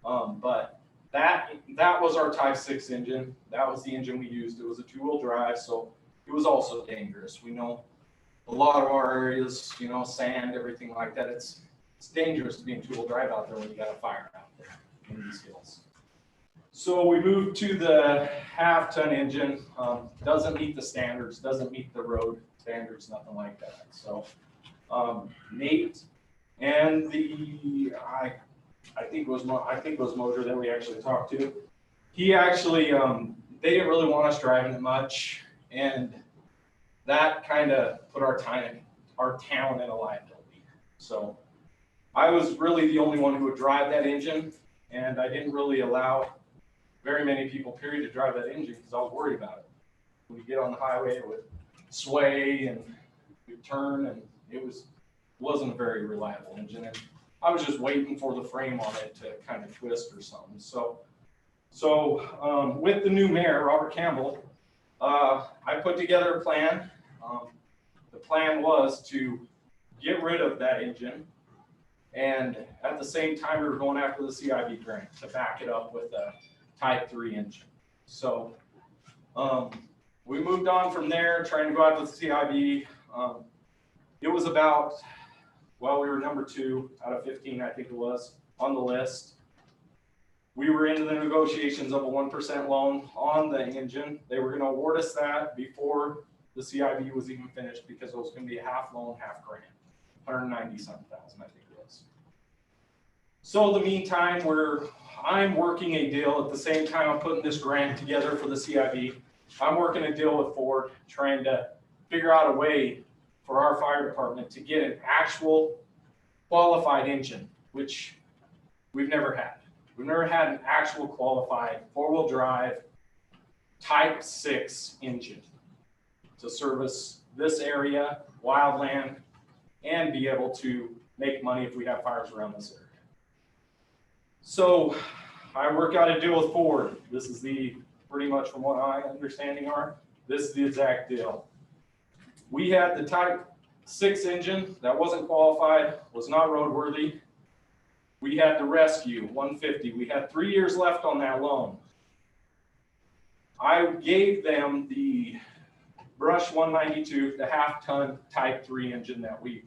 But that was our Type 6 engine. That was the engine we used. It was a 2-wheel drive, so it was also dangerous. We know a lot of our areas, you know, sand, everything like that. It's dangerous to be in 2-wheel drive out there when you got a fire out there in these hills. So we moved to the half-ton engine. Doesn't meet the standards, doesn't meet the road standards, nothing like that. So Nate and I think it was Moser that we actually talked to. He actually they didn't really want us driving it much, and that kind of put our town in a liability. So I was really the only one who would drive that engine, and I didn't really allow very many people, period, to drive that engine because I was worried about it. When you get on the highway, it would sway and you'd turn, and it wasn't a very reliable engine. And I was just waiting for the frame on it to kind of twist or something. So with the new mayor, Robert Campbell, I put together a plan. The plan was to get rid of that engine, and at the same time we were going after the CIB grant to back it up with a Type 3 engine. So we moved on from there, trying to go after the CIB. It was about, well, we were number 2 out of 15, I think it was, on the list. We were into the negotiations of a 1% loan on the engine. They were going to award us that before the CIB was even finished because it was going to be a half loan, half grant, 190-something thousand, I think it was. So in the meantime, I'm working a deal at the same time I'm putting this grant together for the CIB. I'm working a deal with Ford, trying to figure out a way for our fire department to get an actual qualified engine, which we've never had. We've never had an actual qualified 4-wheel drive Type 6 engine to service this area, wildland, and be able to make money if we have fires around this area. So I work out a deal with Ford. This is pretty much from what my understanding are, this is the exact deal. We had the Type 6 engine that wasn't qualified, was not roadworthy. We had the Rescue 150. We had 3 years left on that loan. I gave them the Brush 192, the half-ton Type 3 engine that we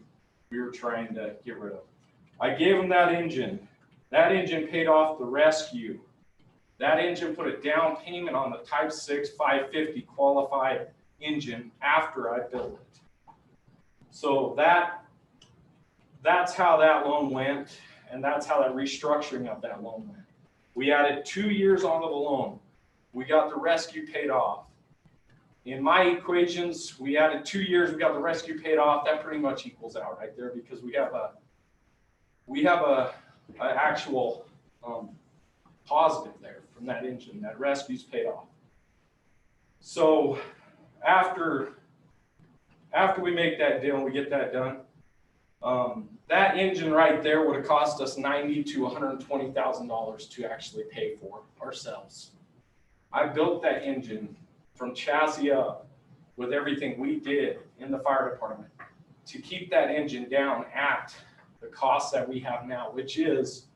were trying to get rid of. I gave them that engine. That engine paid off the Rescue. That engine put a down payment on the Type 6 550 qualified engine after I built it. So that's how that loan went, and that's how that restructuring of that loan went. We added 2 years onto the loan. We got the Rescue paid off. In my equations, we added 2 years, we got the Rescue paid off. That pretty much equals out right there because we have a actual positive there from that engine. That Rescue's paid off. So after we make that deal and we get that done, that engine right there would have cost us $90,000 to $120,000 to actually pay for ourselves. I built that engine from chassis up with everything we did in the fire department to keep that engine down at the cost that we have now, which is,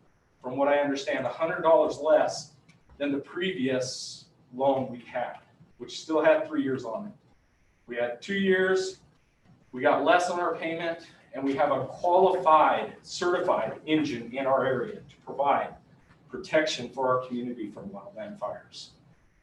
from what I understand, $100 less than the previous loan we had, which still had 3 years on it. We had 2 years, we got less on our payment, and we have a qualified, certified engine in our area to provide protection for our community from wildland fires,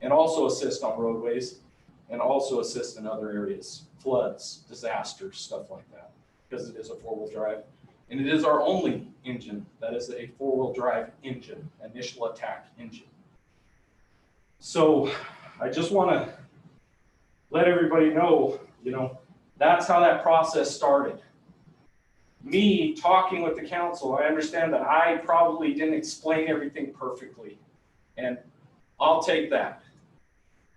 and also assist on roadways, and also assist in other areas, floods, disasters, stuff like that, because it is a 4-wheel drive. And it is our only engine that is a 4-wheel drive engine, initial attack engine. So I just want to let everybody know, that's how that process started. Me talking with the council, I understand that I probably didn't explain everything perfectly. And I'll take that.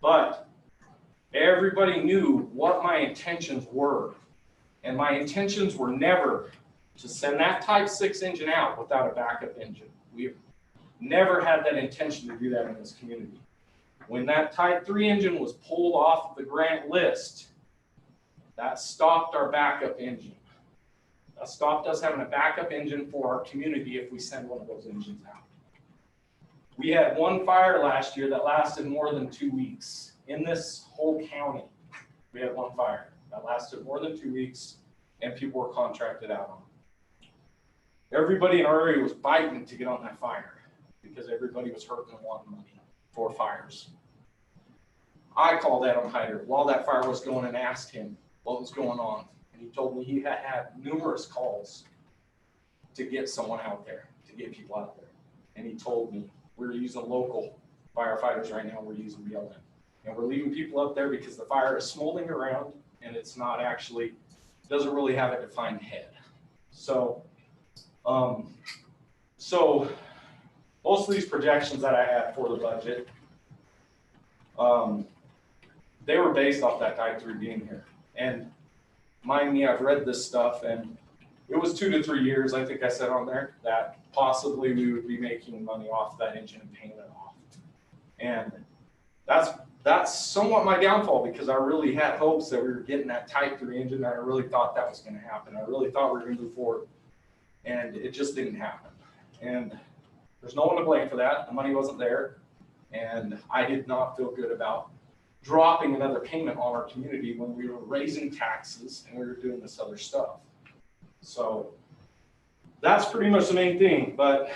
But everybody knew what my intentions were. And my intentions were never to send that Type 6 engine out without a backup engine. We've never had that intention to do that in this community. When that Type 3 engine was pulled off the grant list, that stopped our backup engine. That stopped us having a backup engine for our community if we send one of those engines out. We had one fire last year that lasted more than 2 weeks. In this whole county, we had one fire that lasted more than 2 weeks, and people were contracted out on it. Everybody in our area was biting to get on that fire because everybody was hurting and wanting money for fires. I called Adam Hyder while that fire was going and asked him what was going on. And he told me he had had numerous calls to get someone out there, to get people out there. And he told me, we're using local firefighters right now, we're using BLM. And we're leaving people up there because the fire is smoldering around and it's not actually, doesn't really have a defined head. So, most of these projections that I had for the budget, they were based off that Type 3 being here. And mind me, I've read this stuff, and it was 2 to 3 years, I think I said on there, that possibly we would be making money off that engine and paying it off. And that's somewhat my downfall, because I really had hopes that we were getting that Type 3 engine, and I really thought that was going to happen. I really thought we were going to move forward, and it just didn't happen. And there's no one to blame for that. The money wasn't there, and I did not feel good about dropping another payment on our community when we were raising taxes and we were doing this other stuff. So that's pretty much the main thing. But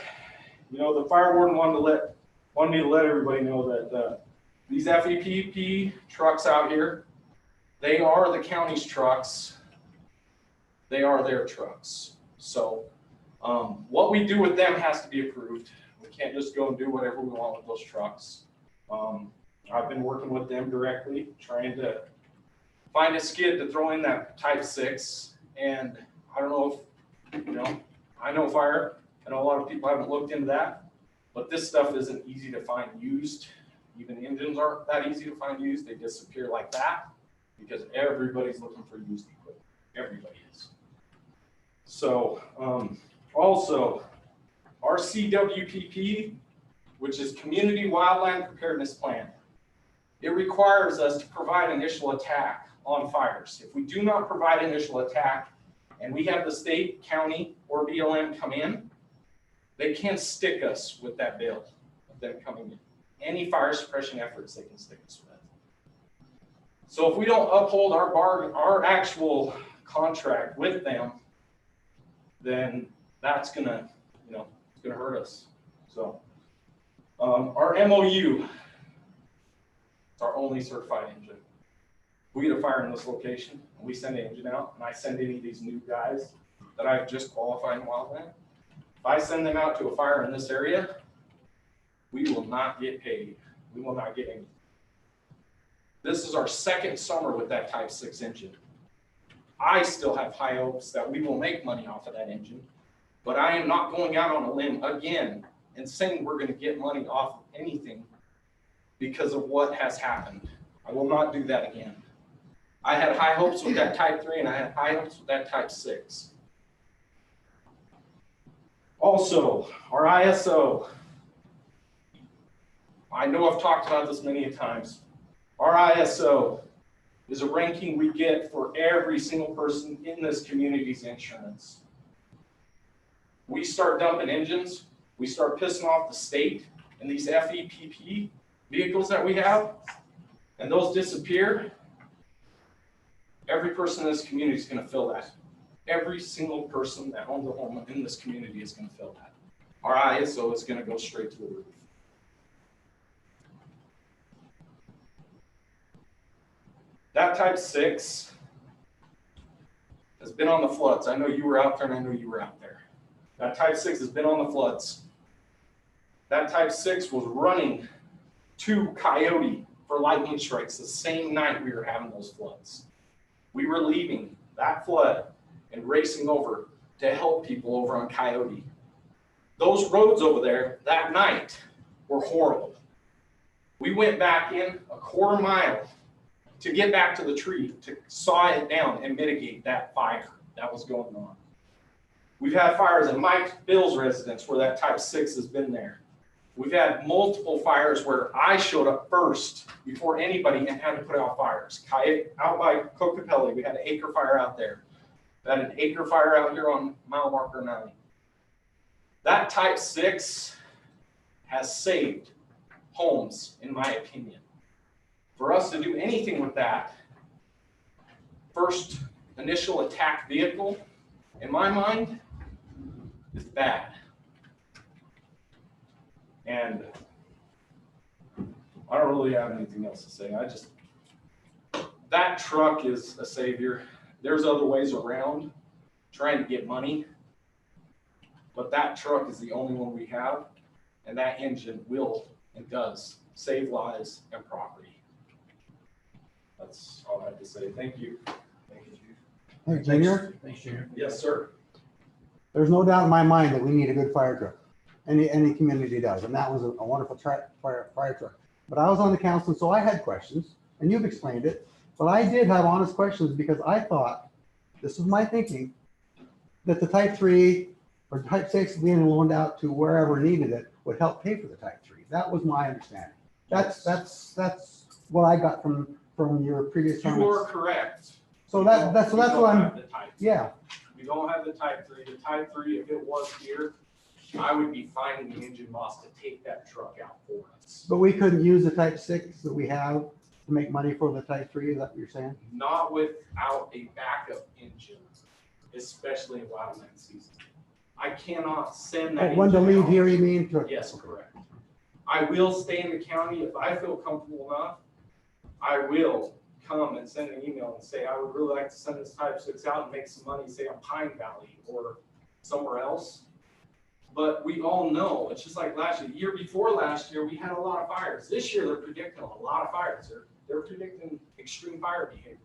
you know, the fire warden wanted me to let everybody know that these FEPP trucks out here, they are the county's trucks. They are their trucks. So what we do with them has to be approved. We can't just go and do whatever we want with those trucks. I've been working with them directly, trying to find a skid to throw in that Type 6. And I don't know if, you know, I know fire. I know a lot of people haven't looked into that, but this stuff isn't easy to find used. Even engines aren't that easy to find used. They disappear like that because everybody's looking for used equipment. Everybody is. So also our CWPP, which is Community Wildland Preparedness Plan, it requires us to provide initial attack on fires. If we do not provide initial attack and we have the state, county, or BLM come in, they can't stick us with that bill of them coming in. Any fire suppression efforts they can stick us with. So if we don't uphold our actual contract with them, then that's gonna, you know, it's gonna hurt us. So our MOU, it's our only certified engine. We get a fire in this location, and we send an engine out, and I send any of these new guys that I've just qualified in wildland. If I send them out to a fire in this area, we will not get paid. We will not get anything. This is our second summer with that Type 6 engine. I still have high hopes that we will make money off of that engine, but I am not going out on a limb again and saying we're going to get money off of anything because of what has happened. I will not do that again. I had high hopes with that Type 3 and I had high hopes with that Type 6. Also, our ISO. I know I've talked about this many times. Our ISO is a ranking we get for every single person in this community's insurance. We start dumping engines, we start pissing off the state and these FEPP vehicles that we have, and those disappear. Every person in this community is going to feel that. Every single person that owns a home in this community is going to feel that. Our ISO is going to go straight to the roof. That Type 6 has been on the floods. I know you were out there and I know you were out there. That Type 6 has been on the floods. That Type 6 was running to Coyote for lightning strikes the same night we were having those floods. We were leaving that flood and racing over to help people over on Coyote. Those roads over there that night were horrible. We went back in a quarter mile to get back to the tree, to saw it down and mitigate that fire that was going on. We've had fires at Mike Bill's residence where that type 6 has been there. We've had multiple fires where I showed up first before anybody and had to put out fires. Out by Cocapelli, we had an acre fire out there. We had an acre fire out here on mile marker 9. That type 6 has saved homes, in my opinion. For us to do anything with that, first initial attack vehicle, in my mind, is bad. And I don't really have anything else to say. That truck is a savior. There's other ways around trying to get money, but that truck is the only one we have, and that engine will and does save lives and property. That's all I have to say. Thank you. Thank you, Chief. Hey, Junior, Thanks, Junior. Yes, sir. there's no doubt in my mind that we need a good fire truck. Any community does, and that was a wonderful fire truck. But I was on the council, so I had questions, and you've explained it. But I did have honest questions because I thought, this was my thinking, that the type 3 or type 6 being loaned out to wherever needed it would help pay for the type 3. That was my understanding. That's what I got from your previous You are comments. correct. So that's We what don't I'm, have the type. yeah. We don't have the type 3. The type 3, if it was here, I would be finding the engine boss to take that truck out for us. But we couldn't use the type 6 that we have to make money for the type 3, is that what you're saying? Not without a backup engine, especially in wildland season. I cannot send that. Oh, one to engine leave out. here, you mean? Yes, correct. I will stay in the county if I feel comfortable enough. I will come and send an email and say, I would really like to send this type 6 out and make some money, say on Pine Valley or somewhere else. But we all know, it's just like last year, the year before last year, we had a lot of fires. This year, they're predicting a lot of fires. They're predicting extreme fire behavior.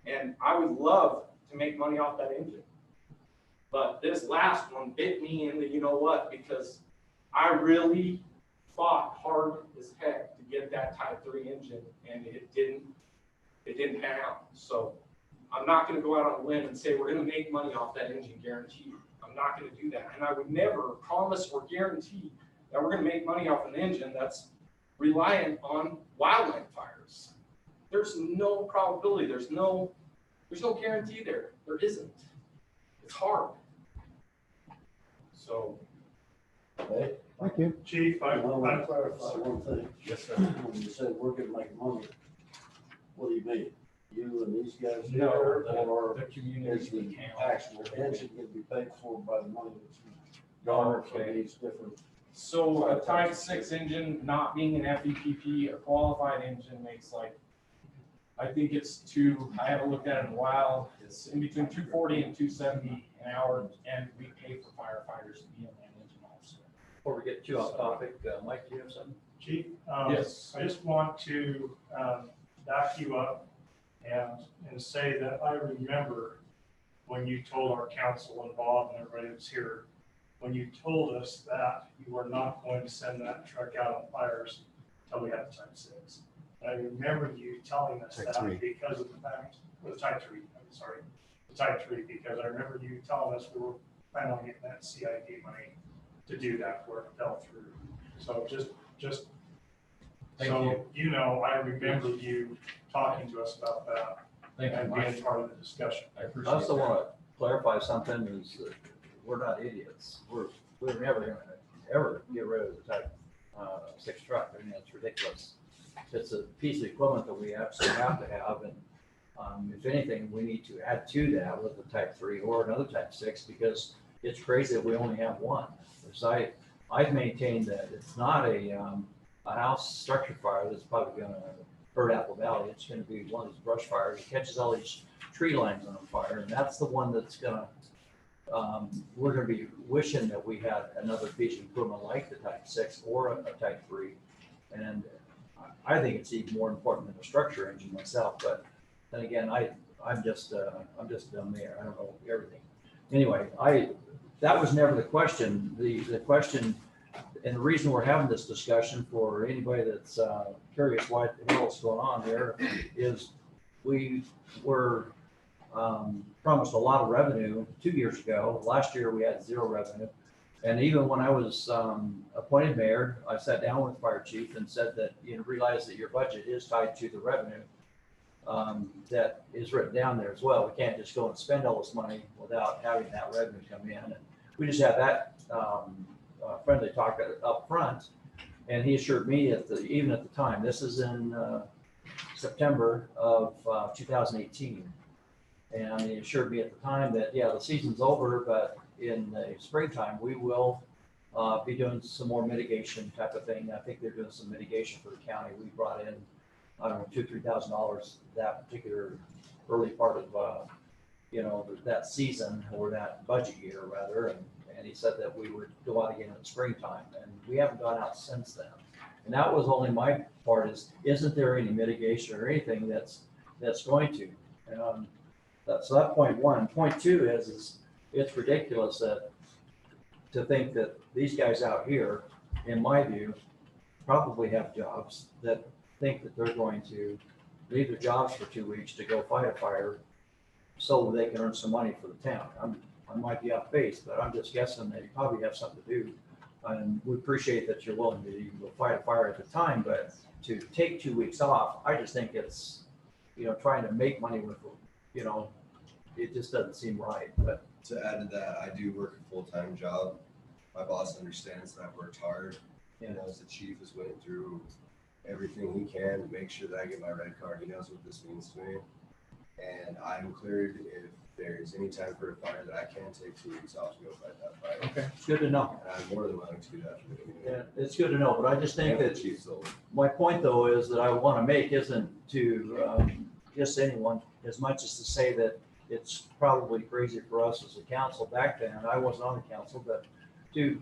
And I would love to make money off that engine. But this last one bit me in the you know what, because I really fought hard as heck to get that type 3 engine, and it didn't pan out. So I'm not gonna go out on a limb and say we're gonna make money off that engine, guaranteed. I'm not gonna do that. And I would never promise or guarantee that we're gonna make money off an engine that's reliant on wildland fires. There's no probability, there's no guarantee there. There isn't. It's hard. So. Thank you. Chief, I want to clarify one thing. Yes, sir. When you said we're gonna make money, what do you mean? You and these guys here, No, or the is community the can. actual engine gonna be paid for by the money that's garnered from these different? So a type 6 engine, not being an FEPP, a qualified engine makes like, I think it's I haven't looked at it in a while, it's in between 240 and 270 an hour, and we pay for firefighters to be in that engine also. Before we get too off topic, Mike, do you have something? Chief, Yes. I just want to back you up and say that I remember when you told our council and Bob and everybody that's here, when you told us that you were not going to send that truck out on fires until we had the type 6. I remember you telling us Type that 3. because of the fact, or the type 3, I'm sorry, the type 3, because I remember you telling us we were planning on getting that CID money to do that where it fell through. So just Thank so you know, I remember you talking to us about that and being part of the discussion. I I appreciate also that. want to clarify something is that we're not idiots. We're never going to ever get rid of the type 6 truck. I mean, it's ridiculous. It's a piece of equipment that we absolutely have to have. And if anything, we need to add to that with the type 3 or another type 6 because it's crazy that we only have one. Because I've maintained that it's not a house structure fire that's probably going to hurt Apple Valley. It's going to be one of these brush fires. It catches all these tree lines on fire, and that's the one that's going to we're going to be wishing that we had another piece of equipment like the type 6 or a type 3. And I think it's even more important than a structure engine myself. But then again, I'm just dumb there. I don't know everything. Anyway, that was never the question. The question, And the reason we're having this discussion, for anybody that's curious what the hell's going on there, is we were promised a lot of revenue 2 years ago. Last year, we had 0 revenue. And even when I was appointed mayor, I sat down with the fire chief and said that, you know, realize that your budget is tied to the revenue that is written down there as well. We can't just go and spend all this money without having that revenue come in. And we just had that friendly talk up front. And he assured me even at the time, this is in September of 2018. And he assured me at the time that, yeah, the season's over, but in the springtime, we will be doing some more mitigation type of thing. I think they're doing some mitigation for the county. We brought in, I don't know, $2,000-3,000 that particular early part of, you know, that season, or that budget year rather. And he said that we would go out again in the springtime, and we haven't gone out since then. And that was only my part, isn't there any mitigation or anything that's going to? So that's point one. Point two is it's ridiculous to think that these guys out here, in my view, probably have jobs that think that they're going to leave their jobs for 2 weeks to go fight a fire so they can earn some money for the town. I might be off base, but I'm just guessing that you probably have something to do. And we appreciate that you're willing to go fight a fire at the time, but to take 2 weeks off, I just think it's, you know, trying to make money with, you know, it just doesn't seem right. But to add to that, I do work a full-time job. My boss understands that I've worked hard. And as the chief has went through everything he can to make sure that I get my red card, he knows what this means to me. And I'm cleared if there's any time for a fire that I can take 2 weeks off to go fight that fire. okay, it's good to know. And I'm more than willing to do that for the community. Yeah, it's good to know, but I just think And that the chief's sold. my point though is that I want to make isn't to just anyone, as much as to say that it's probably crazy for us as a council back then. I wasn't on the council, but to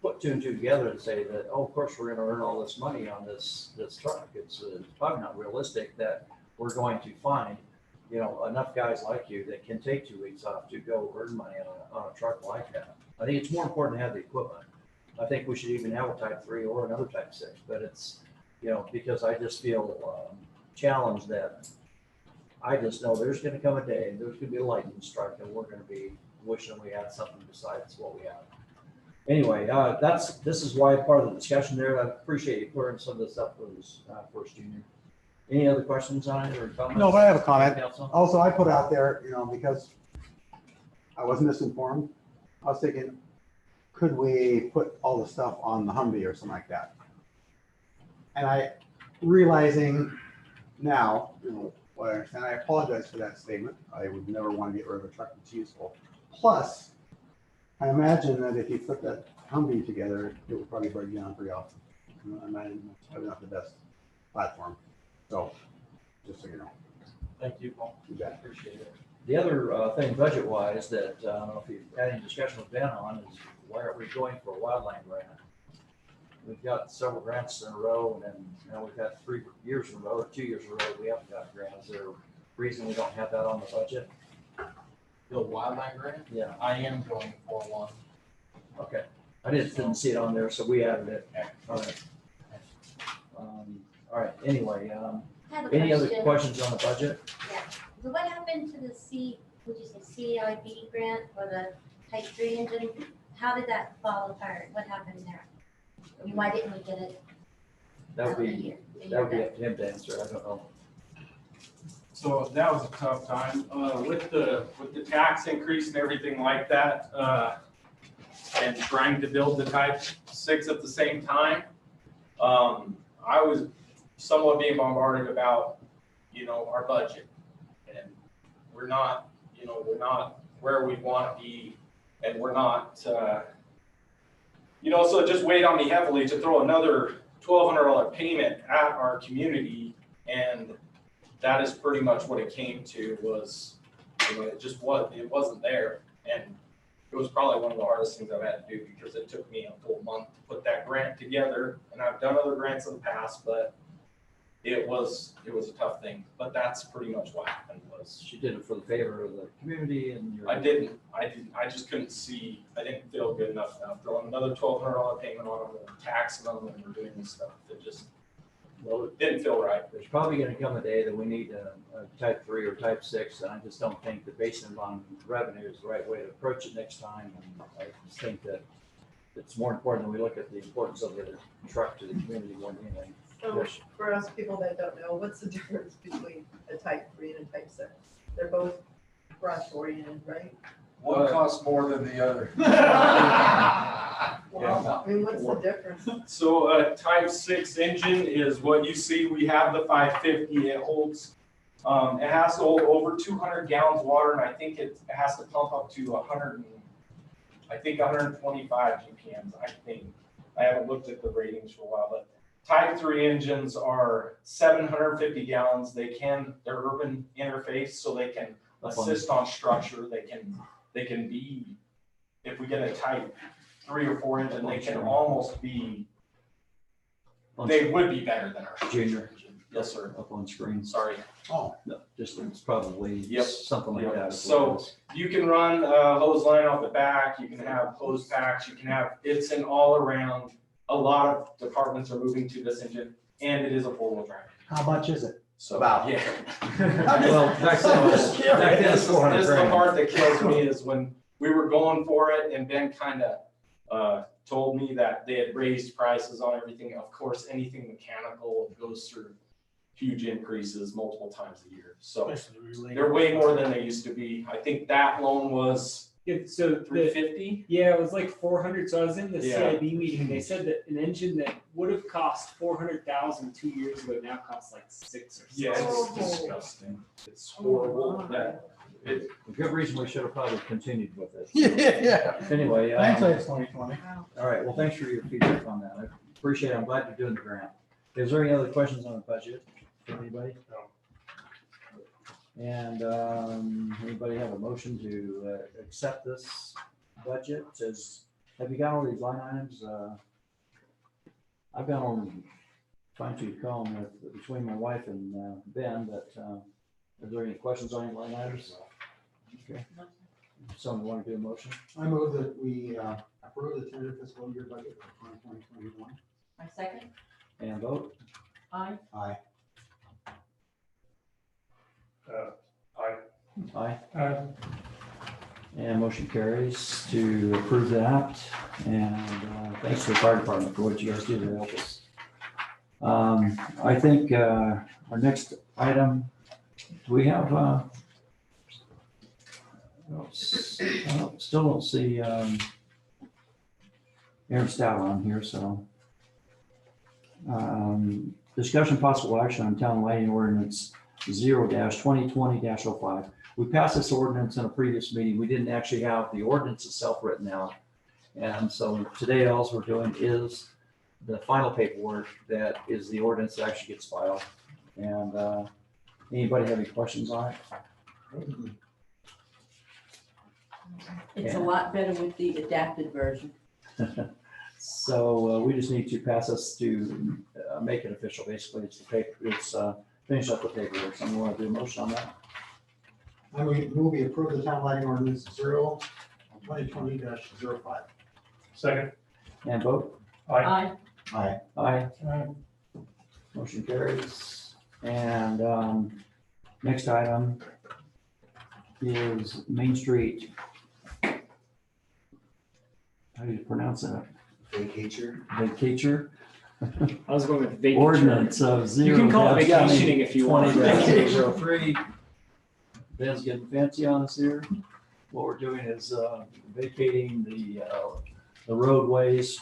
put 2 and 2 together and say that, oh, of course, we're going to earn all this money on this truck. It's probably not realistic that we're going to find, you know, enough guys like you that can take 2 weeks off to go earn money on a truck like that. I think it's more important to have the equipment. I think we should even have a type 3 or another type 6, but it's, you know, because I just feel challenged that I just know there's going to come a day, there's going to be a lightning strike, and we're going to be wishing we had something besides what we have. Anyway, this is why part of the discussion there. I appreciate you clearing some of this up for us, Junior. Any other questions on it or comments? No, but I have a comment. Council? Also, I put out there, you know, because I was misinformed, I was thinking, could we put all the stuff on the Humvee or something like that? And I, realizing now, you know, what I understand, I apologize for that statement. I would never want to get rid of a truck that's useful. Plus, I imagine that if you put that Humvee together, it would probably break down pretty often. I imagine it's probably not the best platform. So, just so you know. Thank you, Paul. You bet. Appreciate it. The other thing budget-wise that I don't know if you've had any discussion with Ben on is why are we going for a wildland grant? We've got several grants in a row, and now we've got 3 years in a row, or 2 years in a row, we haven't got a grant. Is there a reason we don't have that on the budget? The wildland grant? Yeah, I am going for one. okay. I didn't see it on there, so we added it. All right. All right, anyway, I have a any other question. questions on the budget? Yeah. So what happened to the would you say CIB grant for the Type 3 engine? How did that fall apart? What happened there? I mean, why didn't we get it? That would a be, year up back? to him to answer. I don't know. So that was a tough time, with the tax increase and everything like that, and trying to build the Type 6 at the same time. I was somewhat being bombarded about, you know, our budget. And we're not where we want to be, and we're not, you know, so it just weighed on me heavily to throw another $1,200 payment at our community. And that is pretty much what it came to, was, you know, it wasn't there. And it was probably one of the hardest things I've had to do, because it took me a full month to put that grant together. And I've done other grants in the past, but it was a tough thing, but that's pretty much what happened was. She did it for the favor of the community and your. I didn't, I just couldn't see, I didn't feel good enough now, throwing another $1,200 payment on them, and taxing them, and we're doing this stuff that just, well, it didn't feel right. There's probably gonna come a day that we need a type 3 or type 6, and I just don't think that basing it on revenue is the right way to approach it next time. And I just think that it's more important that we look at the importance of the truck to the community more than anything. So for us people that don't know, what's the difference between a type 3 and a type 6? They're both brush oriented, right? One costs more than the other. Well, I mean, what's the difference? So a type 6 engine is what you see. We have the 550. It holds, it has to hold over 200 gallons of water, and I think it has to pump up to 125 GPMs, I think. I haven't looked at the ratings for a while, but type 3 engines are 750 gallons. They're urban interface, so they can assist on structure. They can be, if we get a type 3 or 4 engine, they can almost be, they would be better than our Junior. engine. Yes, sir. Up on screen. Sorry. Oh. No, just it's probably Yep. something like that. is So- what it is. You can run a hose line off the back, you can have hose packs, you can have, it's an all around, a lot of departments are moving to this engine, and it is a 4-wheel drive. How much is it? So, About. yeah. Well, back then, This is the $400,000. part that kills me is when we were going for it and Ben kind of told me that they had raised prices on everything. Of course, anything mechanical goes through huge increases multiple times a year. So they're way more than they used to be. I think that loan was So the, 350. yeah, it was like 400. So I was in the Yeah. CIB meeting and they said that an engine that would have cost 400,000 2 years ago now costs like 6 or 7. Yeah, it's Oh. disgusting. It's horrible. A good reason we should have probably continued with it. Yeah. Anyway. Thankfully, it's 2020. All right, well, thanks for your feedback on that. I appreciate it. I'm glad you're doing the grant. Is there any other questions on the budget from anybody? No. And anybody have a motion to accept this budget? Have you got all these line items? I've got on trying to call them between my wife and Ben, but is there any questions on any line items? Okay. Someone want to do a motion? I move that we approve the tentative fiscal year budget for 2021. My second? And vote? Aye. Aye. Aye. And motion carries to approve that. And thanks to the fire department for what you guys do to help us. I think our next item, do we have, still don't see Aaron Stout on here, so. Discussion possible action on town lighting ordinance 0-2020-05. We passed this ordinance in a previous meeting. We didn't actually have the ordinance itself written out. And so today, all we're doing is the final paperwork that is the ordinance that actually gets filed. And anybody have any questions on it? It's a lot better with the adapted version. So we just need to pass this to make it official. Basically, it's the paper, it's finish up the paperwork. Someone want to do a motion on that? I move we approve the town lighting ordinance 2020-05. Second. And vote? Aye. Aye. Aye. Motion carries. And next item is Main Street. How do you pronounce that? Vacatur. Vacatur. I was going with vacatur. Ordinance of 0. You can call it vacationing if you want. 20-03. Ben's getting fancy on us here. What we're doing is vacating the roadways.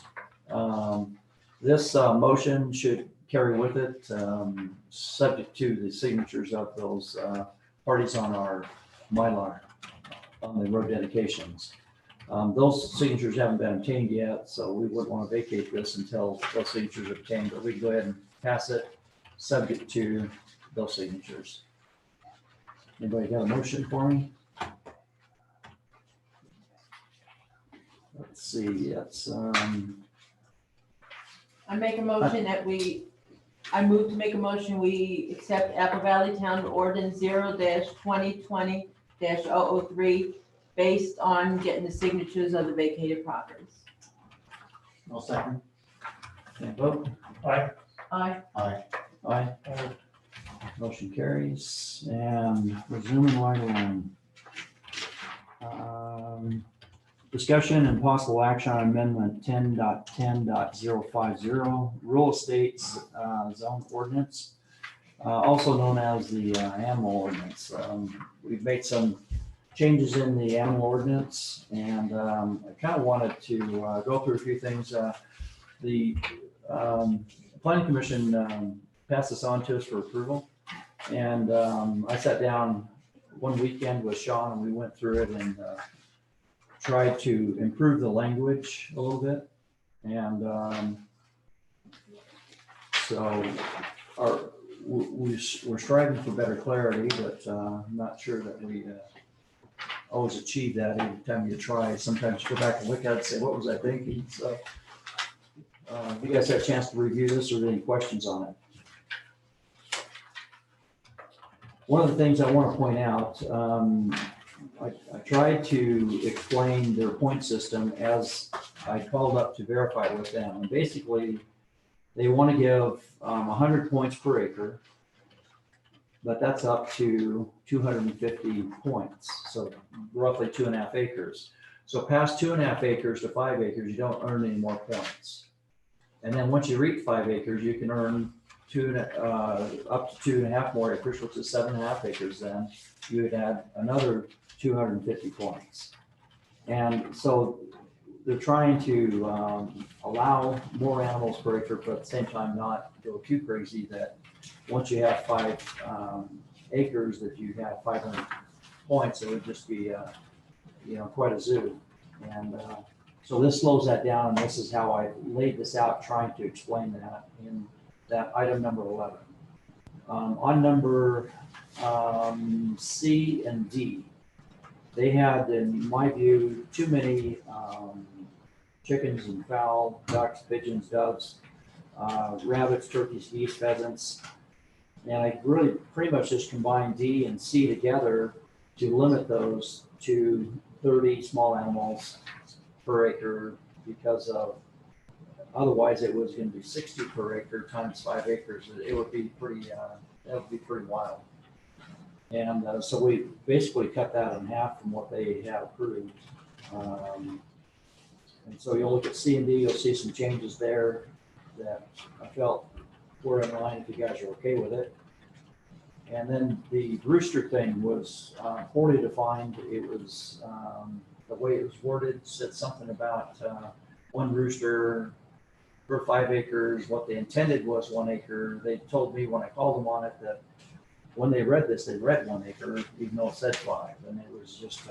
This motion should carry with it, subject to the signatures of those parties on our Mylar on the road dedications. Those signatures haven't been obtained yet, so we wouldn't want to vacate this until those signatures are obtained, but we can go ahead and pass it subject to those signatures. Anybody got a motion for me? Let's see, it's, I make a motion that we I move to make a motion, we accept Apple Valley Town Ordinance 0-2020-003 based on getting the signatures of the vacated properties. No second. And vote. Aye. Aye. Aye. Aye. Motion carries, and resuming right along. Discussion and possible action on amendment 10.10.050, real estate zone ordinance, also known as the animal ordinance. We've made some changes in the animal ordinance, and I kind of wanted to go through a few things. The planning commission passed this on to us for approval, and I sat down one weekend with Sean and we went through it and tried to improve the language a little bit. And so we're striving for better clarity, but I'm not sure that we always achieve that every time you try. Sometimes you go back and look at it and say, what was I thinking? So if you guys have a chance to review this or any questions on it. One of the things I want to point out, I tried to explain their point system as I called up to verify it with them. And basically, they want to give 100 points per acre, but that's up to 250 points, so roughly 2.5 acres. So past 2.5 acres to 5 acres, you don't earn any more points. And then once you reach 5 acres, you can earn up to 2.5 more acres, which is 7.5 acres. Then you would add another 250 points. And so they're trying to allow more animals per acre, but at the same time not go too crazy that once you have 5 acres that you have 500 points, it would just be quite a zoo. And so this slows that down, and this is how I laid this out, trying to explain that in that item number 11. On number C and D, they had, in my view, too many chickens and fowl, ducks, pigeons, doves, rabbits, turkeys, geese, pheasants. And I really pretty much just combined D and C together to limit those to 30 small animals per acre, because of otherwise it was going to be 60 per acre times 5 acres. It would be pretty wild. And so we basically cut that in half from what they had approved. And so you'll look at C and D, you'll see some changes there that I felt were in line if you guys are okay with it. And then the rooster thing was poorly defined. It was, the way it was worded said something about 1 rooster per 5 acres. What they intended was 1 acre. They told me when I called them on it that when they read this, they read 1 acre, even though it said 5. And it was just,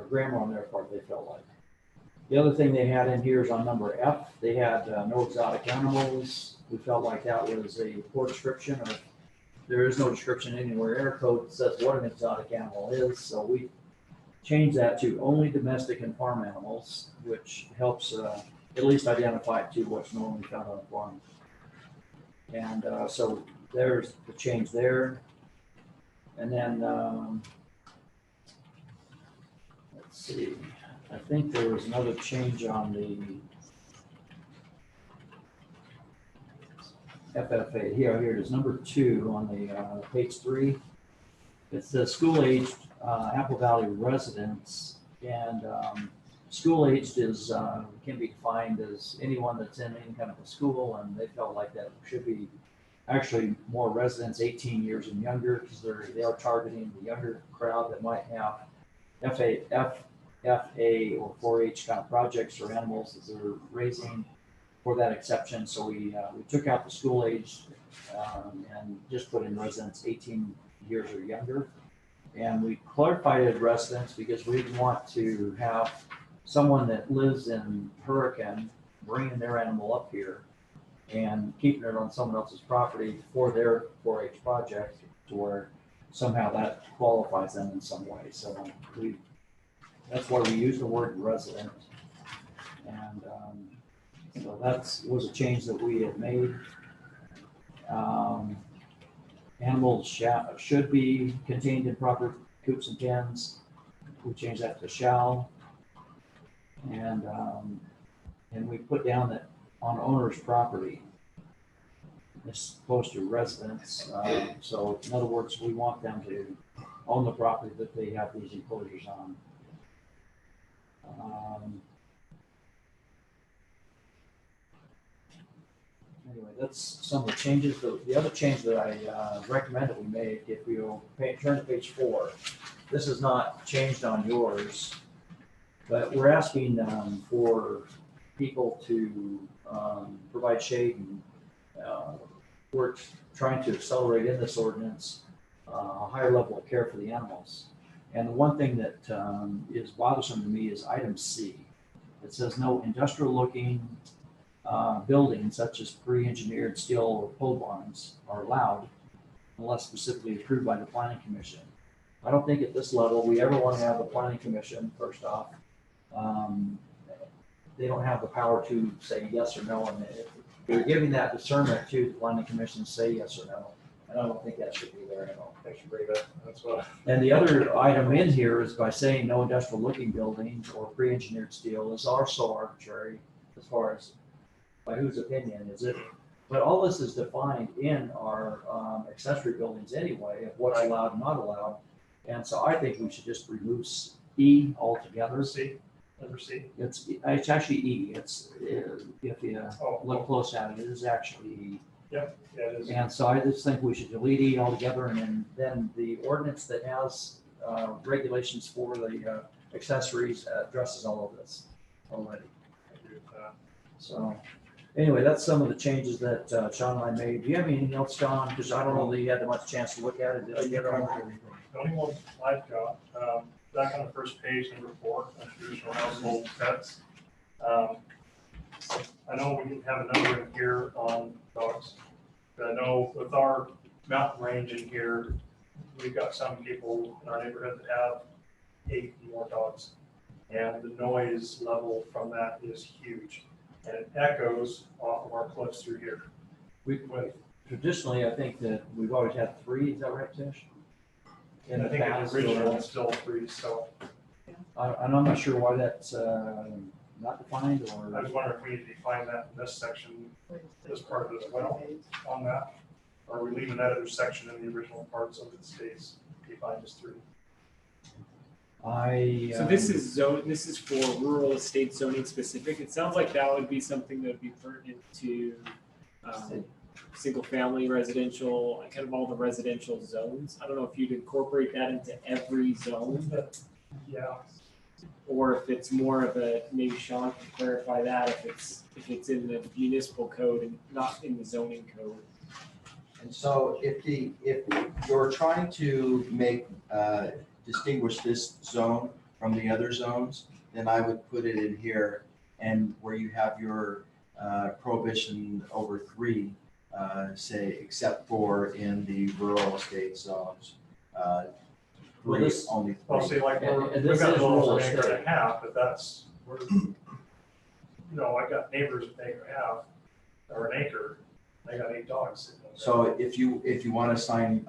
grammar on their part, they felt like. The other thing they had in here is on number F, they had no exotic animals. We felt like that was a poor description, or there is no description anywhere. Air code says what an exotic animal is, so we changed that to only domestic and farm animals, which helps at least identify it to what's normally found on a farm. And so there's the change there. And then, let's see, I think there was another change on the FFA. Here it is, number 2 on the page 3. It says school-aged Apple Valley residents, and school-aged is can be defined as anyone that's in any kind of a school, and they felt like that should be actually more residents 18 years and younger, because they are targeting the younger crowd that might have FFA or 4-H kind of projects or animals that they're raising for that exception. So we took out the school age and just put in residents 18 years or younger. And we clarified it as residents because we didn't want to have someone that lives in Hurricane bringing their animal up here and keeping it on someone else's property for their 4-H project, to where somehow that qualifies them in some way. So that's why we use the word resident. And So that was a change that we had made. Animals should be contained in proper coops and pens. We changed that to shall. And we put down that on owner's property, as opposed to residents. So in other words, we want them to own the property that they have these enclosures on. Anyway, that's some of the changes. The other change that I recommend that we make, if you turn to page 4, this is not changed on yours, but we're asking for people to provide shade, and we're trying to accelerate in this ordinance a higher level of care for the animals. And the one thing that is bothersome to me is item C. It says no industrial looking buildings such as pre-engineered steel or pole barns are allowed unless specifically approved by the planning commission. I don't think at this level we ever want to have a planning commission, first off. They don't have the power to say yes or no, and if they're giving that discernment to the planning commission to say yes or no. And I don't think that should be there at all. I should read that, that's what. And the other item in here is by saying no industrial looking buildings or pre-engineered steel is also arbitrary as far as by whose opinion is it. But all this is defined in our accessory buildings anyway, of what's allowed and not allowed. And so I think we should just remove E altogether. C, number C. It's actually E. It's if you look close at it, it is actually E. Yeah, it is. And so I just think we should delete E altogether, and then the ordinance that has regulations for the accessories addresses all of this already. I agree with that. So anyway, that's some of the changes that Sean and I made. Do you have anything else, Sean? Because I don't know that you had much chance to look at it. Did you get it? The only one I've got, back on the first page, number 4, on traditional household pets. I know we didn't have a number in here on dogs, but I know with our mountain range in here, we've got some people in our neighborhood that have 8 or more dogs. And the noise level from that is huge. And it echoes off of our cliffs through here. Traditionally, I think that we've always had 3. Is that right, Tish? And I think the original is still 3, so. And I'm not sure why that's not defined, or. I was wondering if we need to define that in this section, this part as well on that. Or are we leaving that other section in the original part so that it stays defined as 3? So this is for rural estate zoning specific. It sounds like that would be something that would be pertinent to single family residential, kind of all the residential zones. I don't know if you'd incorporate that into every zone. Yeah. Or if it's more of a, maybe Sean can clarify that, if it's in the municipal code and not in the zoning code. And so if you're trying to distinguish this zone from the other zones, then I would put it in here, and where you have your prohibition over 3, say, except for in the rural estate zones. Only 3. Well, see, like, we've got a little over an acre and a half, but that's, I got neighbors with an acre and a half, or an acre, they got 8 dogs sitting over there. So if you want to assign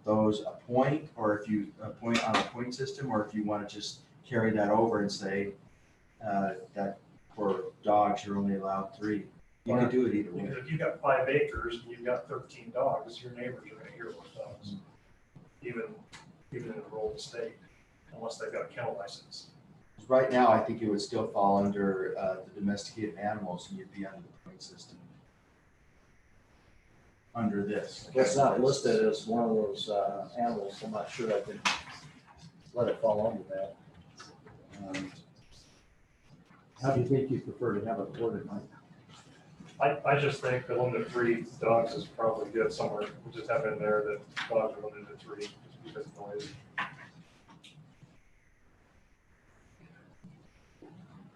those a point, or if you appoint on a point system, or if you want to just carry that over and say that for dogs, you're only allowed 3. You can do it either way. Because if you've got 5 acres and you've got 13 dogs, your neighbors are gonna hear those dogs. Even in a rural estate, unless they've got a kennel license. Right now, I think it would still fall under the domesticated animals, and you'd be under the point system. Under this. It's not listed as one of those animals. I'm not sure I can let it fall under that. How do you think you prefer to have it worded, Mike? I just think the limit of 3 dogs is probably good somewhere. We just have in there that dogs are limited to 3 just because of noise.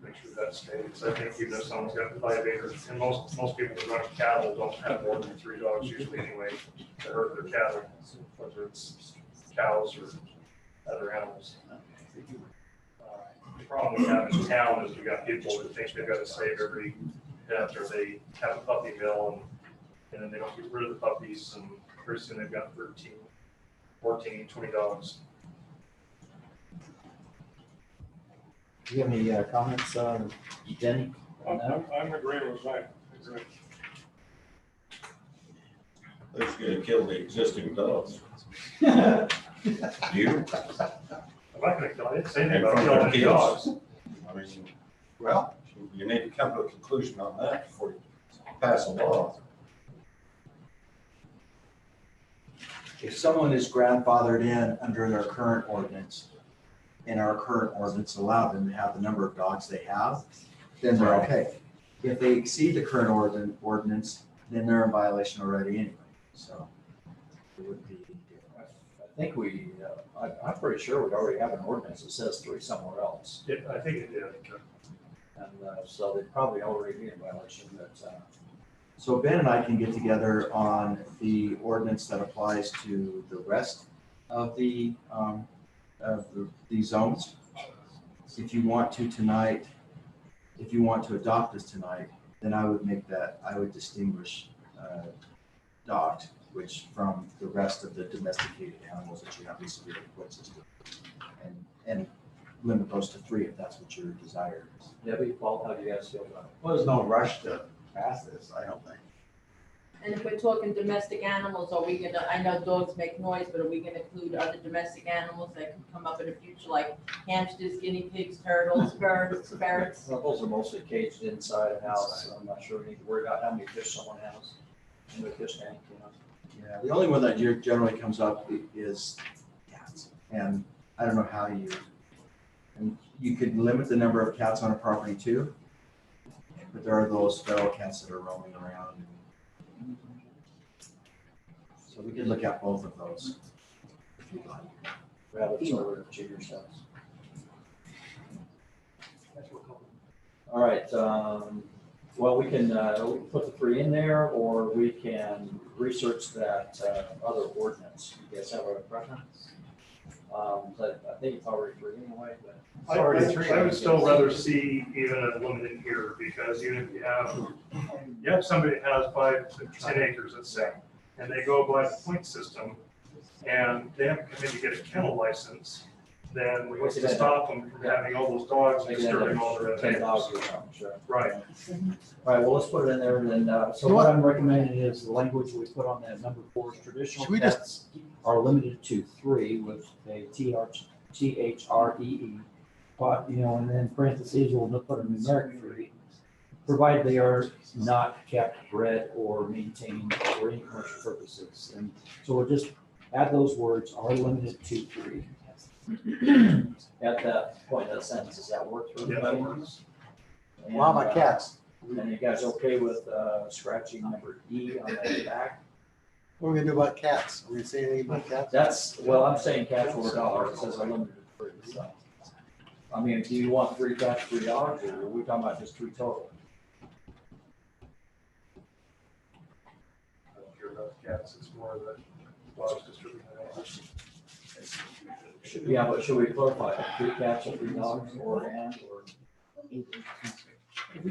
Make sure that's stated, because I think even if someone's got 5 acres, and most people that run cattle don't have more than 3 dogs usually anyway to herd their cattle, whether it's cows or other animals. The problem we have in town is we got people that think they've got to save every after they have a puppy mill and then they don't get rid of the puppies and pretty soon they've got 13, 14, 20 dogs. Do you have any comments, Denny? on that? I'm agreeing with Zach. Agree. That's gonna kill the existing dogs. You? I'm not gonna kill it, say anything about killing any dogs. I mean, well, you need to come to a conclusion on that before you pass a law. If someone is grandfathered in under their current ordinance, and our current ordinance allowed them to have the number of dogs they have, then they're okay. If they exceed the current ordinance, then they're in violation already anyway, so it would be. I think I'm pretty sure we already have an ordinance that says 3 somewhere else. Yeah, I think it did. And so they'd probably already be in violation, but So Ben and I can get together on the ordinance that applies to the rest of the zones. If you want to tonight, if you want to adopt this tonight, then I would distinguish dogs, which from the rest of the domesticated animals that you have these severe consequences to. And limit those to 3 if that's what your desire is. Debbie, Paul, how do you guys feel about it? Well, there's no rush to pass this, I don't think. And if we're talking domestic animals, are we gonna, I know dogs make noise, but are we gonna include other domestic animals that can come up in the future, like hamsters, guinea pigs, turtles, birds, ferrets? Well, those are mostly caged inside a house, so I'm not sure we need to worry about how many fish someone has in the fish tank, you know. Yeah, the only one that generally comes up is cats. And I don't know how you could limit the number of cats on a property too. But there are those feral cats that are roaming around. So we could look at both of those if you'd like. Rabbits over at Jigger's house. All right, well, we can put the 3 in there, or we can research that other ordinance. You guys have a preference? But I think it's already 3 anyway, but. It's already 3. I would still rather see even a limited here, because even if you have somebody that has 5 to 10 acres, let's say, and they go by the point system, and they have to come in to get a kennel license, then we have to stop them from having all those dogs and disturbing all their 10 dogs animals. or something, sure. Right. All right, well, let's put it in there, and then, so what I'm recommending is the language we put on that number 4 is traditional Should we pets are limited to 3 with a THREE, but, you know, and then parentheses, we'll put a numeric 3, provided they are not kept, bred, or maintained for any commercial purposes. And so we'll just add those words, are limited to 3. At that point, that sentence, does that work for everybody? And, Wow, my cats. And you guys okay with scratching number E on the back? What are we gonna do about cats? Are we gonna say anything about cats? That's, well, I'm saying cats or dogs, it says unlimited 3, so. I mean, do you want 3 cats, 3 dogs, or are we talking about just 3 total? I don't care about cats, it's more that dogs distributing animals. Yeah, but should we clarify, 3 cats or 3 dogs, or and, or?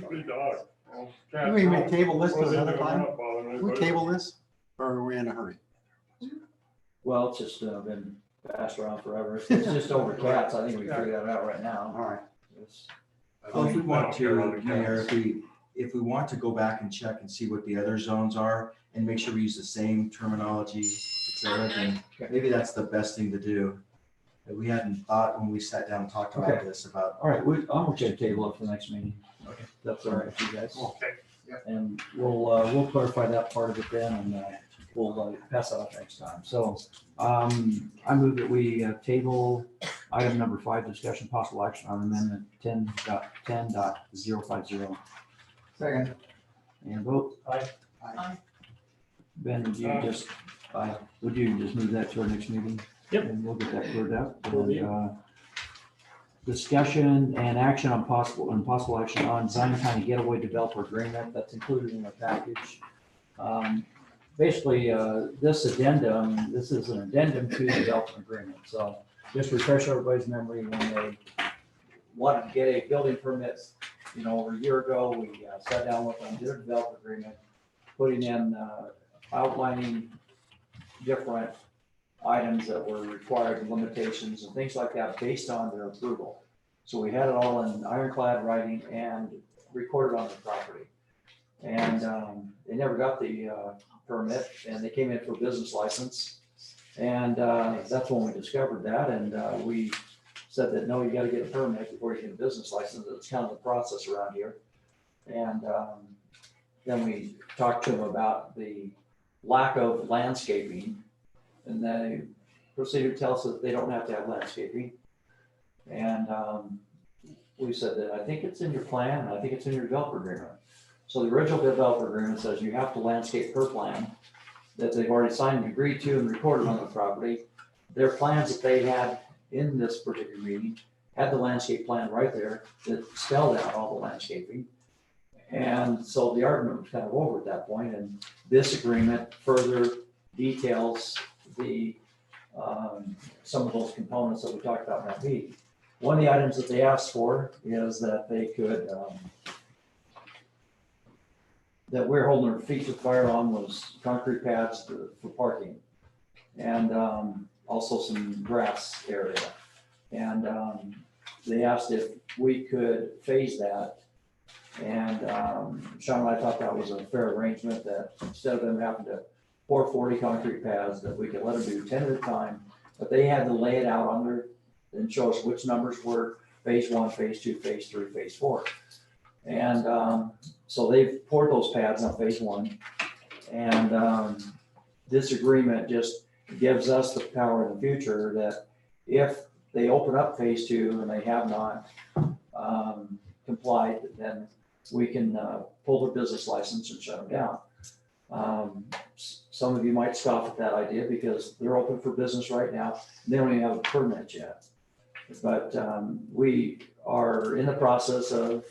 Good dog. Well, Can we cats, table this what to do they another do? time? They're not bothering Can we anybody. table this, or are we in a hurry? Well, it's just been passed around forever. It's just over cats. I think we can figure that out right now. All right. It's- Well, if we I want don't care about to, the Mayor, cats. if we want to go back and check and see what the other zones are and make sure we use the same terminology, et cetera, then maybe that's the best thing to do. That we hadn't thought when we sat down and talked about Okay. this about. All right, I'm okay to table it for the next meeting. Okay. That's all right with you guys. Okay. And we'll clarify that part of it then, and we'll pass that off next time. So I move that we table item number 5, discussion possible action on amendment 10.10.050. Second. And vote. Aye. Aye. Ben, would you just move that to our next meeting? Yep. And we'll get that cleared up. Will And, do. discussion and action on possible action on Zion County Getaway Developer Agreement that's included in the package. Basically, this is an addendum to the development agreement. So just refresh everybody's memory when they wanted to get a building permit over a year ago, we sat down with them, did a development agreement, putting in, outlining different items that were required, limitations and things like that based on their approval. So we had it all in ironclad writing and recorded on the property. And they never got the permit, and they came in for a business license. And that's when we discovered that, and we said that, no, you gotta get a permit before you get a business license. It's kind of the process around here. And then we talked to them about the lack of landscaping, and they proceeded to tell us that they don't have to have landscaping. And we said that I think it's in your plan, and I think it's in your developer agreement. So the original developer agreement says you have to landscape per plan that they've already signed and agreed to and recorded on the property. Their plans that they had in this particular meeting had the landscape plan right there that spelled out all the landscaping. And so the argument was kind of over at that point, and this agreement further details the some of those components that we talked about in that meeting. One of the items that they asked for is that they could that we're holding our feet to the fire on was concrete pads for parking, and also some grass area. And they asked if we could phase that. And Sean and I thought that was a fair arrangement, that instead of them having to pour 40 concrete pads, that we could let them do 10 at a time, but they had to lay it out on their, and show us which numbers were phase 1, phase 2, phase 3, phase 4. And so they've poured those pads on phase 1. And this agreement just gives us the power in the future that if they open up phase 2 and they have not complied, then we can pull their business license and shut them down. Some of you might scoff at that idea because they're open for business right now. They don't even have a permit yet. But we are in the process of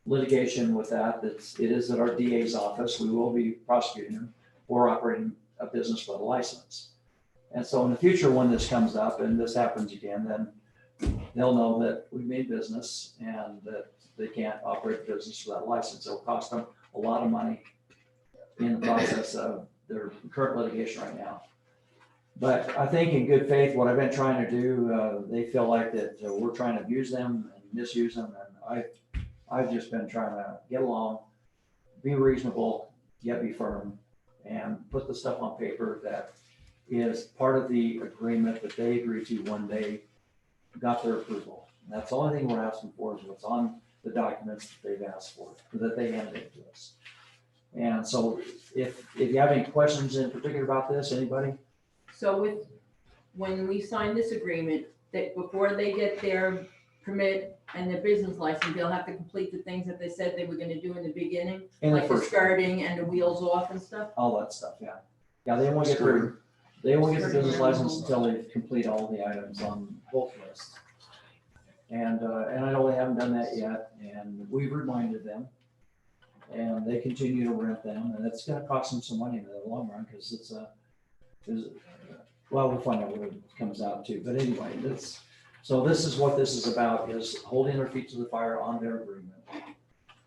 litigation with that. It is at our DA's office. We will be prosecuting them for operating a business without a license. And so in the future, when this comes up and this happens again, then they'll know that we made business and that they can't operate a business without a license. It'll cost them a lot of money in the process of their current litigation right now. But I think in good faith, what I've been trying to do, they feel like that we're trying to abuse them and misuse them. And I've just been trying to get along, be reasonable, yet be firm, and put the stuff on paper that is part of the agreement that they agreed to when they got their approval. And that's the only thing we're asking for, is what's on the documents that they've asked for, that they handed it to us. And so if you have any questions in particular about this, anybody? So when we sign this agreement, that before they get their permit and their business license, they'll have to complete the things that they said they were gonna do in the beginning? In the like the first- skirting and the wheels off and stuff? All that stuff, yeah. Yeah, they won't get the business license until they complete all the items on both lists. And I know they haven't done that yet, and we've reminded them. And they continue to rent them, and it's gonna cost them some money in the long run, because well, we'll find out what it comes out to. But anyway, so this is what this is about, is holding their feet to the fire on their agreement.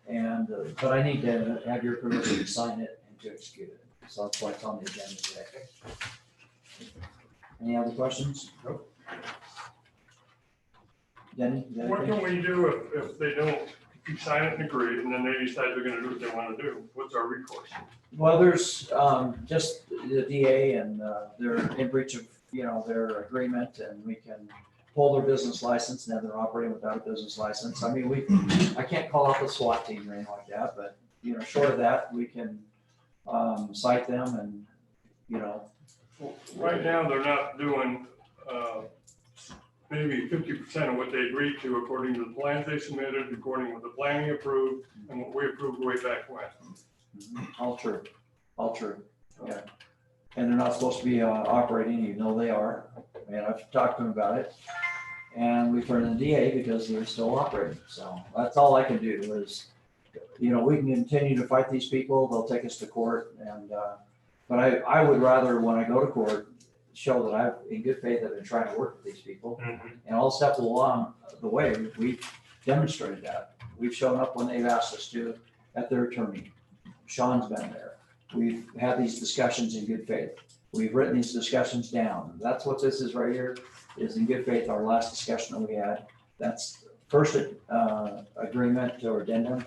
And, but I need to have your permission to sign it and to execute it. So that's why it's on the agenda today. Any other questions? Nope. Denny? you got What anything? can we do if they don't, if you sign it and agree, and then they decide they're gonna do what they wanna do? What's our recourse? Well, there's just the DA, and they're in breach of, their agreement, and we can pull their business license, and then they're operating without a business license. I mean, I can't call out the SWAT team or anything like that, but, short of that, we can cite them and, Right now, they're not doing, maybe 50% of what they agreed to according to the plans they submitted, according with the planning approved, and what we approved way back when. all true, yeah. And they're not supposed to be operating, even though they are. And I've talked to them about it. And we turned in the DA because they're still operating. So that's all I can do is, we can continue to fight these people. They'll take us to court. And, but I would rather, when I go to court, show that I've, in good faith, I've been trying to work with these people. And all step along the way, we demonstrated that. We've shown up when they've asked us to at their attorney. Sean's been there. We've had these discussions in good faith. We've written these discussions down. That's what this is right here, is in good faith, our last discussion that we had. That's first agreement or addendum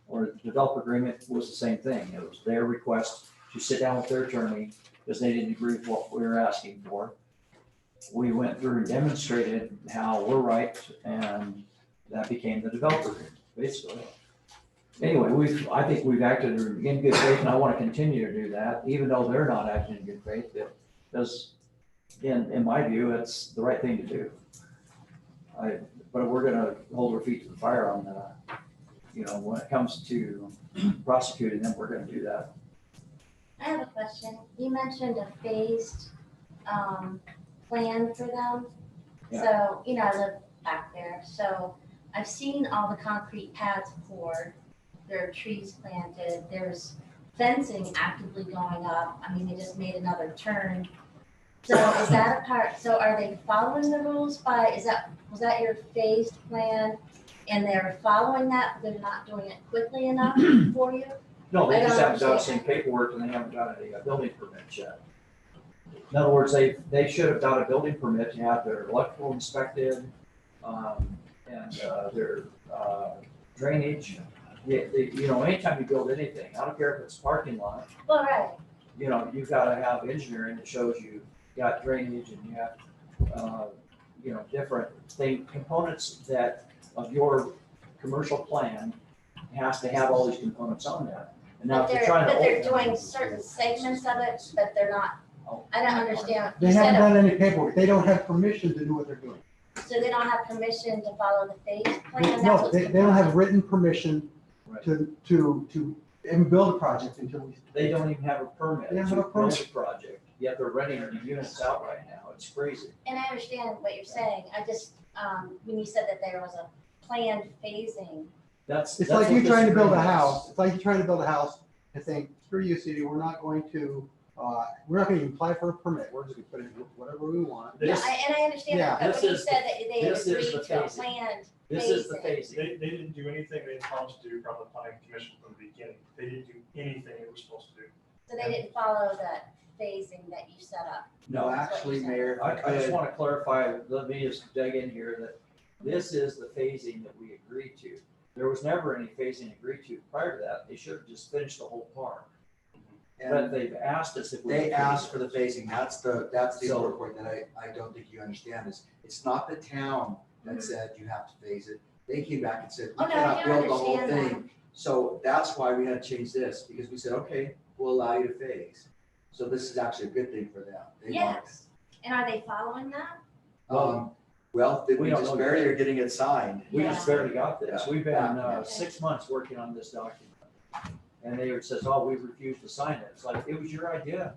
or developer agreement was the same thing. It was their request to sit down with their attorney because they didn't agree with what we were asking for. We went through and demonstrated how we're right, and that became the developer agreement, basically. Anyway, I think we've acted in good faith, and I want to continue to do that, even though they're not acting in good faith, because in my view, it's the right thing to do. But we're gonna hold our feet to the fire on when it comes to prosecuting them, we're gonna do that. I have a question. You mentioned a phased, plan for them. So, I live back there, so I've seen all the concrete pads poured. There are trees planted, there's fencing actively going up. I mean, they just made another turn. So is that a part, so are they following the rules was that your phased plan? And they're following that, but they're not doing it quickly enough for you? No, they I just don't haven't done understand. any paperwork and they haven't done any building permits yet. In other words, they should have done a building permit to have their electrical inspected, and their drainage. Anytime you build anything, I don't care if it's a parking lot, Well, right, you've gotta have engineering that shows you got drainage and you have, different components that of your commercial plan has to have all these components on that. And now but if you're trying to. they're doing certain segments of it, but they're not, I don't understand. They You haven't said, done any paperwork. They don't have permission to do what they're doing. so they don't have permission to follow the phase plan? That's No, what's they don't have written permission to even build a project until we. They don't even have a permit They don't to have a build permit. a project, yet they're renting the units out right now. It's crazy. And I understand what you're saying, I just, when you said that there was a planned phasing, That's. It's that's like what you this trying to build a agreement is. house. It's like you trying to build a house and saying, screw you, city, we're not going to even apply for a permit. We're just gonna put in whatever we want. and I understand that, but this when you is said that they had this is agreed the to a phasing. planned This is the phasing. phasing. They didn't do anything they promised to do from the planning commission from the beginning. They didn't do anything they were supposed to do. So they didn't follow that phasing that you set up. No, actually, Mayor, I just want to clarify, let me just dig in here, that this is the phasing that we agreed to. There was never any phasing agreed to. Prior to that, they should have just finished the whole park. But they've asked us if we. They asked for the phasing, that's the So- important point that I don't think you understand is, it's not the town that said you have to phase it. They came back and said, Oh, we no, I cannot do build the whole understand thing. So that's why we had to change this, because we said, okay, we'll allow you to phase. So this is actually a good thing for them. They want it. Yes, and are they following that? Well, We we don't just know barely yet. are getting it signed. We just barely got this. Yeah. We've been Yeah. 6 months working on this document. And they says, oh, we refused to sign it. It's like, it was your idea.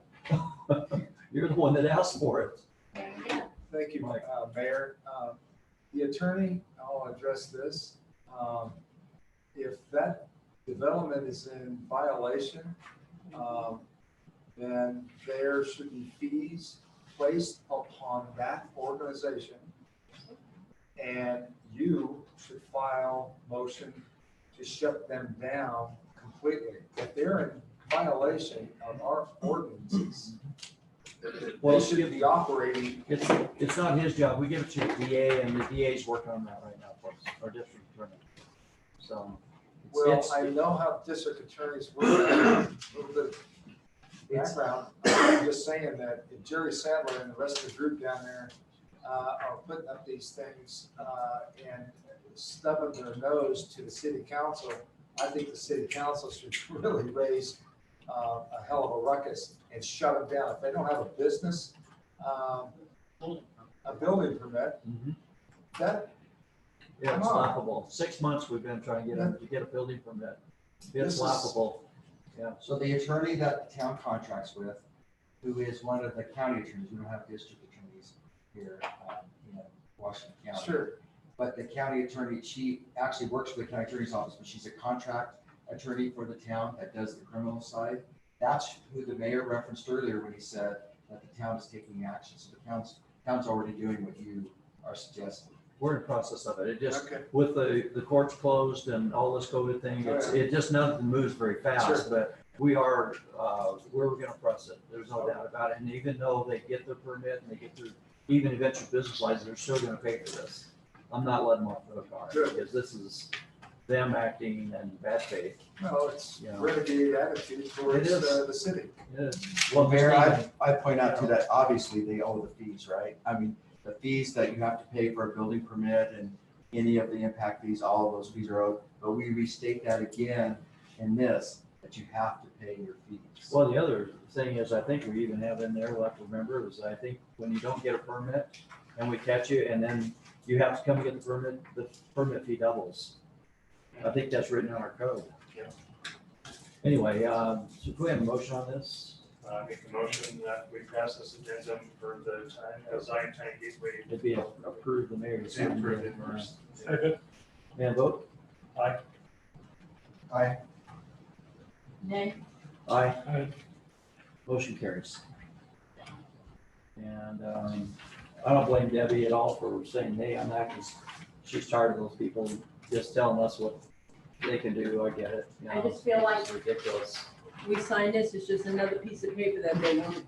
You're the one that asked for it. There you go. Thank you, Mayor. The attorney, I'll address this. If that development is in violation, then there should be fees placed upon that organization. And you should file motion to shut them down completely. If they're in violation of our ordinances, they should be operating. It's not his job. We give it to the DA, and the DA's working on that right now for us, our district attorney. So. Well, I know how district attorneys work, a little bit of background. I'm just saying that if Jerry Sadler and the rest of the group down there are putting up these things and stubbing their nose to the city council, I think the city council should really raise a hell of a ruckus and shut them down. If they don't have a business, a building permit, that, Yeah, it's Come on. laughable. 6 months we've been trying to get them to get a building permit. This It's is- laughable. Yeah. So the attorney that the town contracts with, who is one of the county attorneys, we don't have district attorneys here in Washington County. sure. But the county attorney, she actually works for the county attorney's office, but she's a contract attorney for the town that does the criminal side. That's who the mayor referenced earlier when he said that the town is taking action. So the town's already doing what you are suggesting. we're in the process of it. It just, Okay. with the courts closed and all this COVID thing, it just, nothing moves very fast, Sure. but we are, we're gonna press it. There's no doubt about it. And even though they get their permit and they get their, even eventual business license, they're still gonna pay for this. I'm not letting them off the hook on it, Good. because this is them acting in bad faith. No, it's Yeah. renegade attitude towards It is. the city. It is. Well, Mayor, I point out too that obviously they owe the fees, right? I mean, the fees that you have to pay for a building permit and any of the impact fees, all of those fees are owed. But we restate that again in this, that you have to pay your fees. Well, the other thing is, I think we even have in there, we'll have to remember, is I think when you don't get a permit and we catch you and then you have to come and get the permit fee doubles. I think that's written in our code. Yeah. Anyway, so do we have a motion on this? Make a motion that we pass this addendum for the Zion Tiny Gateway. It'd be approved the mayor. to sign it. Approved it first. Second. May I vote? Aye. Aye. Nay. Aye. Motion carries. And I don't blame Debbie at all for saying nay on that, because she's tired of those people just telling us what they can do. I get it. You I know, just feel like- it's ridiculous. We sign this, it's just another piece of paper that they won't.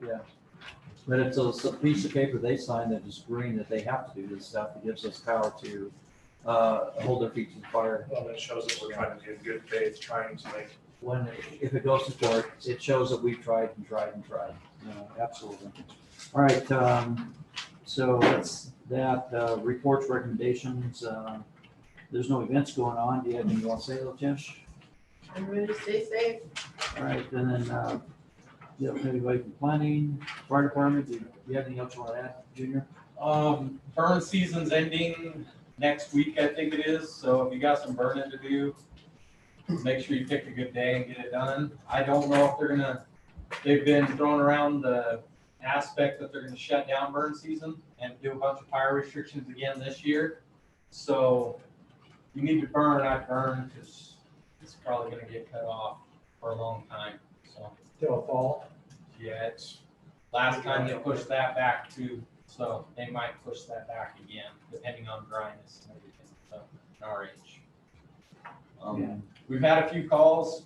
Yeah. But it's a piece of paper they sign that is agreeing that they have to do this stuff. It gives us power to hold their feet to the fire. Well, it shows that we're trying to do good faith, trying to make. When, if it goes to court, it shows that we've tried and tried and tried. Absolutely. All right, so that's that, reports, recommendations. There's no events going on. Do you have anything you want to say, Tish? I'm ready to stay safe. All right, and then, you have anybody from planning, fire department, do you have anything else you want to add, Junior? Burn season's ending next week, I think it is, so if you got some burning to do, make sure you pick a good day and get it done. I don't know if they're gonna, they've been throwing around the aspect that they're gonna shut down burn season and do a bunch of fire restrictions again this year. So you need to burn, I burn, because it's probably gonna get cut off for a long time, so. Till fall. Yeah, it's, last time they pushed that back too, so they might push that back again, depending on dryness and everything, so, in our age. Yeah. We've had a few calls.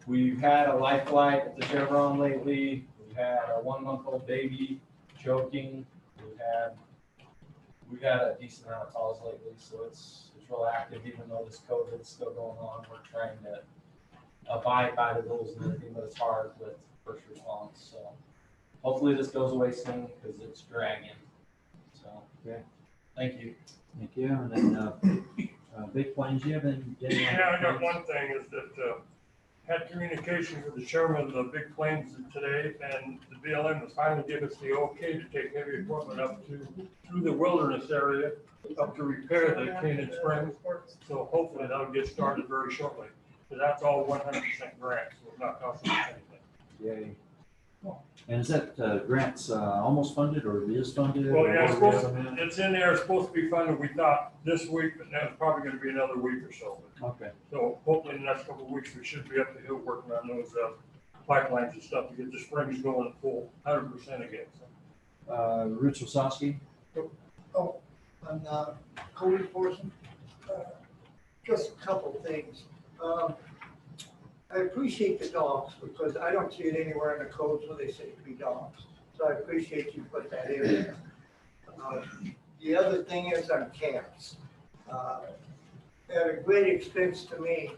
We've had a life flight at the Chevron lately. We've had a 1-month-old baby choking. We've had a decent amount of calls lately, so it's real active, even though this COVID's still going on. We're trying to abide by the rules and everything, but it's hard with first response, so hopefully this goes away soon, because it's dragging, so. Okay. Thank you. Thank you. And then, Big Plains, you have any? Yeah, I got one thing is that, had communication with the chairman of the Big Plains today, and the BLM has finally given us the okay to take heavy equipment up through the wilderness area, up to repair the Canaan Springs. So hopefully that'll get started very shortly, because that's all 100% grant, so it's not costing us anything. Yay. And is that grants almost funded or is funded? Well, yeah, or it's in there, it's supposed to be funded, we thought this week, but now it's probably gonna be another week or so. Okay. So hopefully in the next couple of weeks, we should be up the hill working on those pipelines and stuff to get the springs going full 100% again. Rich Wasowski? Oh, on code enforcement, just a couple things. I appreciate the dogs because I don't see it anywhere in the codes where they say 3 dogs. So I appreciate you put that in there. The other thing is on cats. At a great expense to me,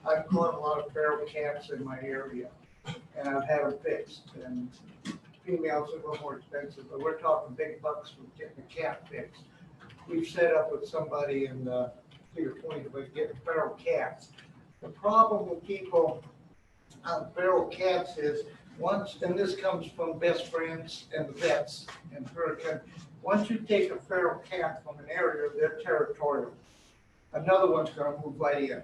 I've caught a lot of feral cats in my area and I've had them fixed. And females are a little more expensive, but we're talking big bucks for getting a cat fixed. We've set up with somebody in Cedar Point about getting feral cats. The problem with people on feral cats is once, and this comes from best friends and the vets and Hurricane, once you take a feral cat from an area, they're territorial. Another one's gonna move right in.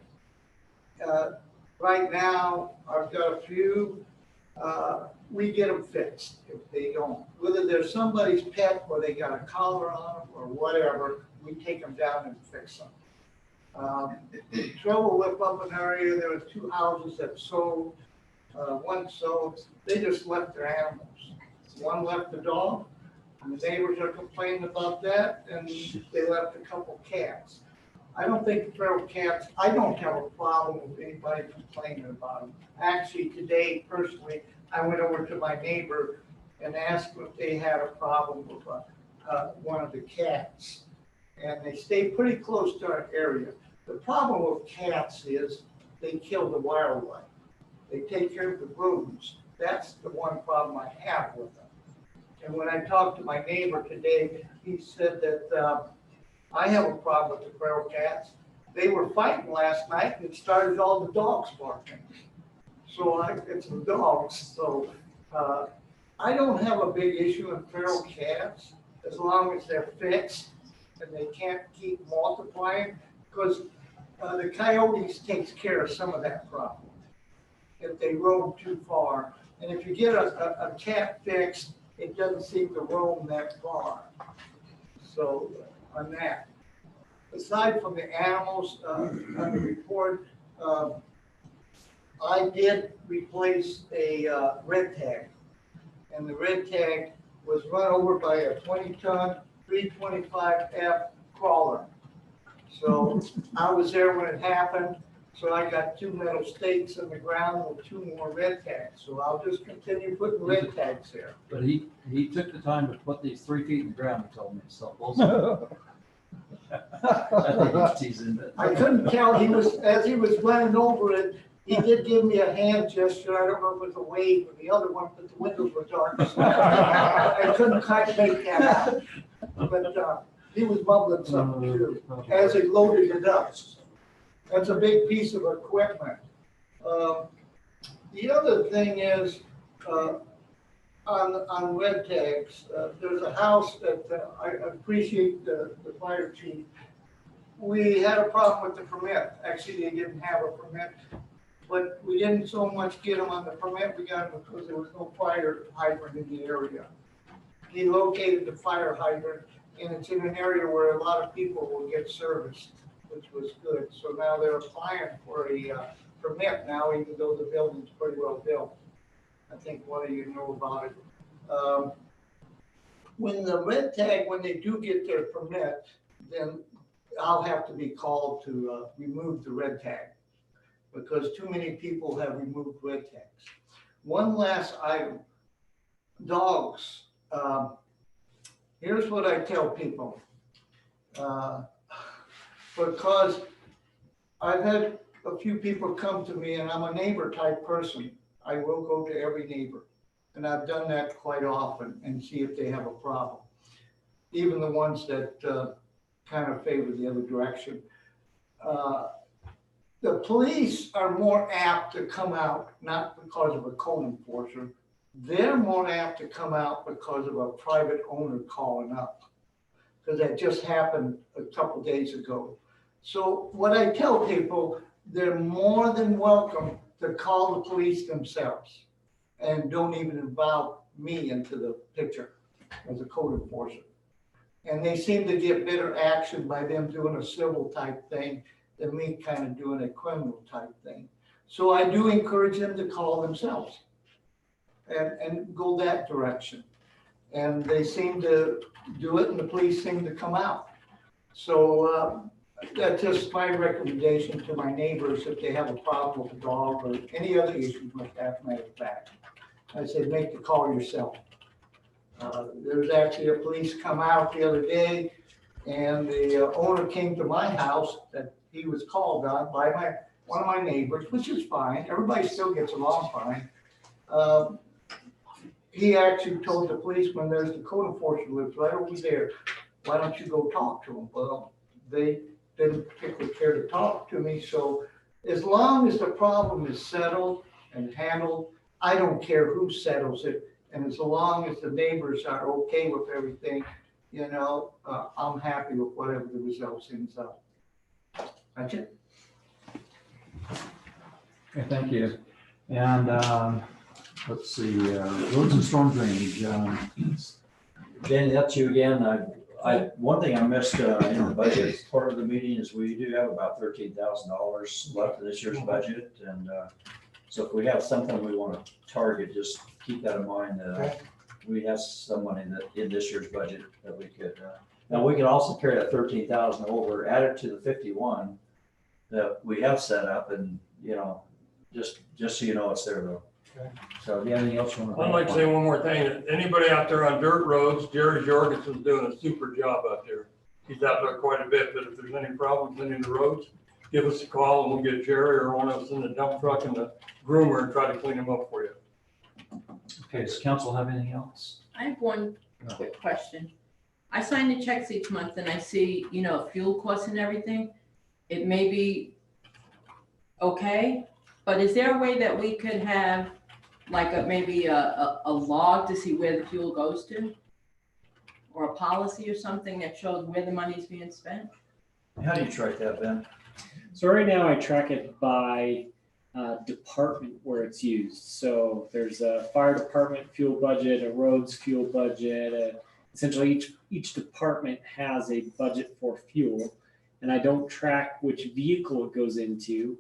Right now, I've got a few, we get them fixed if they don't. Whether they're somebody's pet or they got a collar on them or whatever, we take them down and fix them. Trouble with up an area, there were 2 houses that sold, one sold, they just left their animals. One left the dog, And the neighbors are complaining about that, and they left a couple cats. I don't think the feral cats, I don't have a problem with anybody complaining about them. Actually, today, personally, I went over to my neighbor and asked if they had a problem with one of the cats. And they stay pretty close to our area. The problem with cats is they kill the wildlife. They take care of the rodents. That's the one problem I have with them. And when I talked to my neighbor today, he said that I have a problem with the feral cats. They were fighting last night and it started all the dogs barking. So it's the dogs. So I don't have a big issue with feral cats as long as they're fixed and they can't keep multiplying, because the coyotes takes care of some of that problem if they roam too far. And if you get a cat fixed, it doesn't seem to roam that far. So on that. Aside from the animals on the report, I did replace a red tag. And the red tag was run over by a 20-ton 325F crawler. So I was there when it happened. So I got 2 metal stakes in the ground with 2 more red tags. So I'll just continue putting red tags there. But he took the time to put these 3 feet in the ground, he told me, so. Also. I think he's teasing, but. I couldn't tell, as he was running over it, he did give me a hand gesture. I don't know if it was a wave or the other one, but the windows were dark. So I couldn't quite make that out. But he was mumbling something too, as he loaded it up. That's a big piece of equipment. The other thing is, on red tags, there's a house that I appreciate the fire chief. We had a problem with the permit. Actually, they didn't have a permit, but we didn't so much get them on the permit. We got them because there was no fire hydrant in the area. He located the fire hydrant, and it's in an area where a lot of people will get serviced, which was good. So now they're applying for a permit now, even though the building's pretty well built. I think one of you know about it. When the red tag, when they do get their permit, then I'll have to be called to remove the red tag because too many people have removed red tags. One last item, dogs. Here's what I tell people. Because I've had a few people come to me and I'm a neighbor type person. I will go to every neighbor. And I've done that quite often and see if they have a problem. Even the ones that kind of favor the other direction. The police are more apt to come out, not because of a code enforcer. They're more apt to come out because of a private owner calling up. Because that just happened a couple days ago. So what I tell people, they're more than welcome to call the police themselves and don't even involve me into the picture as a code enforcer. And they seem to get better action by them doing a civil type thing than me kind of doing a criminal type thing. So I do encourage them to call themselves and go that direction. And they seem to do it and the police seem to come out. So that's just my recommendation to my neighbors if they have a problem with a dog or any other issues like that, matter of fact. I said, make the call yourself. There was actually a police come out the other day and the owner came to my house that he was called on by one of my neighbors, which is fine. Everybody still gets along fine. He actually told the policeman, there's the code enforcement lives right over there. Why don't you go talk to him? Well, they didn't particularly care to talk to me. So as long as the problem is settled and handled, I don't care who settles it. And as long as the neighbors are okay with everything, you know, I'm happy with whatever the results ends up. That's it. Okay, thank you. And let's see, roads and storm drainage. Danny, that's you again. One thing I missed in the budget part of the meeting is we do have about $13,000 left in this year's budget. And so if we have something we want to target, just keep that in mind. we have some money in this year's budget that we could, now we could also carry that 13,000 over, add it to the 51 that we have set up and, just so you know, it's there though. Okay. So do you have anything else you want to? I'd like to say one more thing. Anybody out there on dirt roads, Jerry Jorgensen's doing a super job out there. He's out there quite a bit, but if there's any problems in the roads, give us a call and we'll get Jerry or one of us in the dump truck and the groomer and try to clean them up for you. Okay, does council have anything else? I have one quick question. I sign the checks each month and I see, fuel costs and everything. It may be okay, but is there a way that we could have like maybe a log to see where the fuel goes to? Or a policy or something that shows where the money's being spent? How do you track that, Ben? So right now I track it by department where it's used. So there's a fire department fuel budget, a roads fuel budget. Essentially each department has a budget for fuel, and I don't track which vehicle it goes into,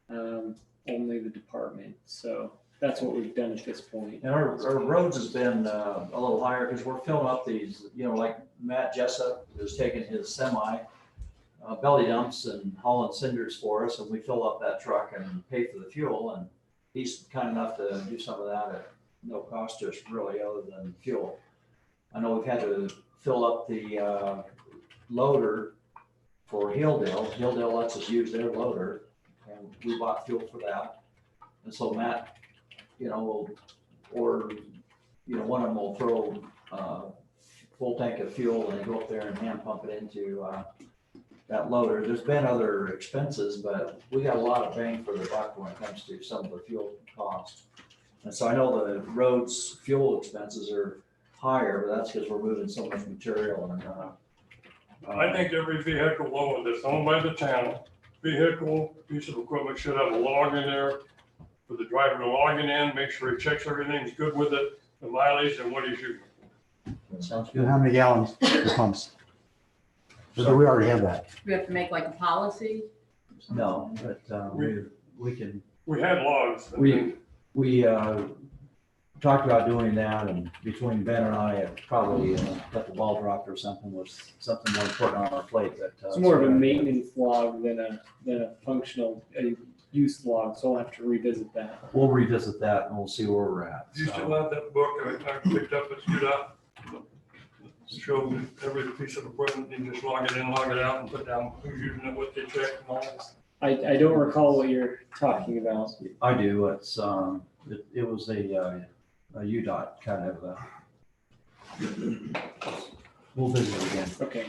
only the department. So that's what we've done at this point. And our roads has been a little higher because we're filling up these, like Matt Jessup is taking his semi belly dumps and hauling cinders for us, and we fill up that truck and pay for the fuel, and he's kind enough to do some of that at no cost to us really other than fuel. I know we've had to fill up the loader for Hilldale. Hilldale lets us use their loader, and we bought fuel for that. And so Matt, will, or, one of them will throw full tank of fuel and go up there and hand pump it into that loader. There's been other expenses, but we got a lot of bang for the buck when it comes to some of the fuel costs. And so I know the roads fuel expenses are higher, but that's because we're moving so much material and I think every vehicle load that's owned by the town, piece of equipment should have a log in there for the driver to log it in, make sure he checks everything's good with it, the mileage and what he's using. Sounds And how many gallons it pumps? So we already have that. We have to make like a policy? no, but we can, We had logs. we talked about doing that, and between Ben and I, it probably got the ball dropped or something, was something more important on our plate. But It's more of a maintenance log than a functional use log, so we'll have to revisit that. We'll revisit that and we'll see where we're at. You So, still have that book I picked up at UDOT? Show every piece of equipment, you just log it in, log it out, and put down who's using it, what they checked and all that. I don't recall what you're talking about. I do. It's it was a UDOT kind of. We'll visit it again. Okay.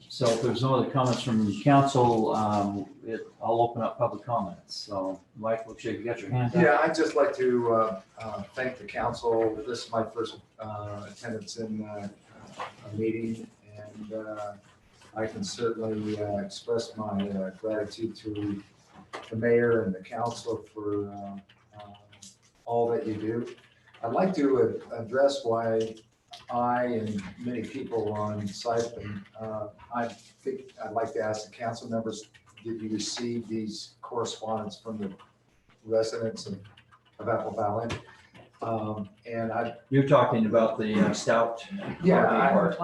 So if there's no other comments from council, I'll open up public comments. So Mike, looks like you got your hand up. Yeah, I'd just like to thank the council. This is my first attendance in a meeting, and I can certainly express my gratitude to the mayor and the council for all that you do. I'd like to address why I and many people on Siphon, I think I'd like to ask the council members, did you receive these correspondence from the residents of Apple Valley? You're talking about the Stout. Yeah, part.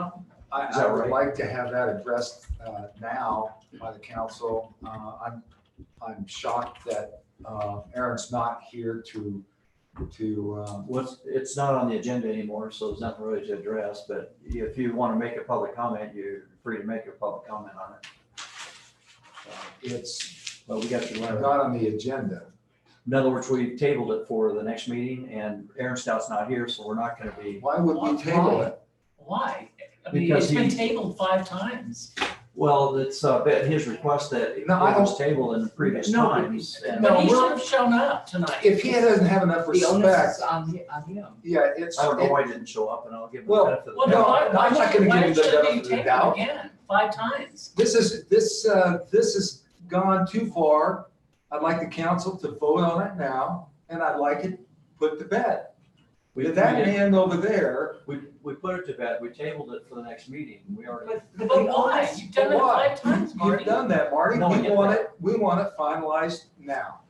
I would like to have that addressed now by the council. I'm shocked that Aaron's not here to It's not on the agenda anymore, so there's nothing really to address, but if you want to make a public comment, you're free to make a public comment on it. But we got your letter. not on the agenda. In other words, we tabled it for the next meeting, and Aaron Stout's not here, so we're not going to be. Why would we table it? Why? I mean, Because it's been he- tabled 5 times. Well, it's his request that it No, I was tabled in the previous No, times. and- But he should have shown up tonight. If he doesn't have enough The onus respect, is on him. yeah, it's. I don't know why he didn't show up, and I'll give him the Well, benefit of the Well, doubt. No, why I'm not should- gonna why give him the should it be benefit of the tabled doubt. Again, 5 times. This has gone too far. I'd like the council to vote on it now, and I'd like it put to bed. We That did- man over there, we put it to bed, we tabled it for the next meeting, we already. But why? You've done it Why? 5 times, Marty. you've done that, Marty. No, I get We want it finalized now.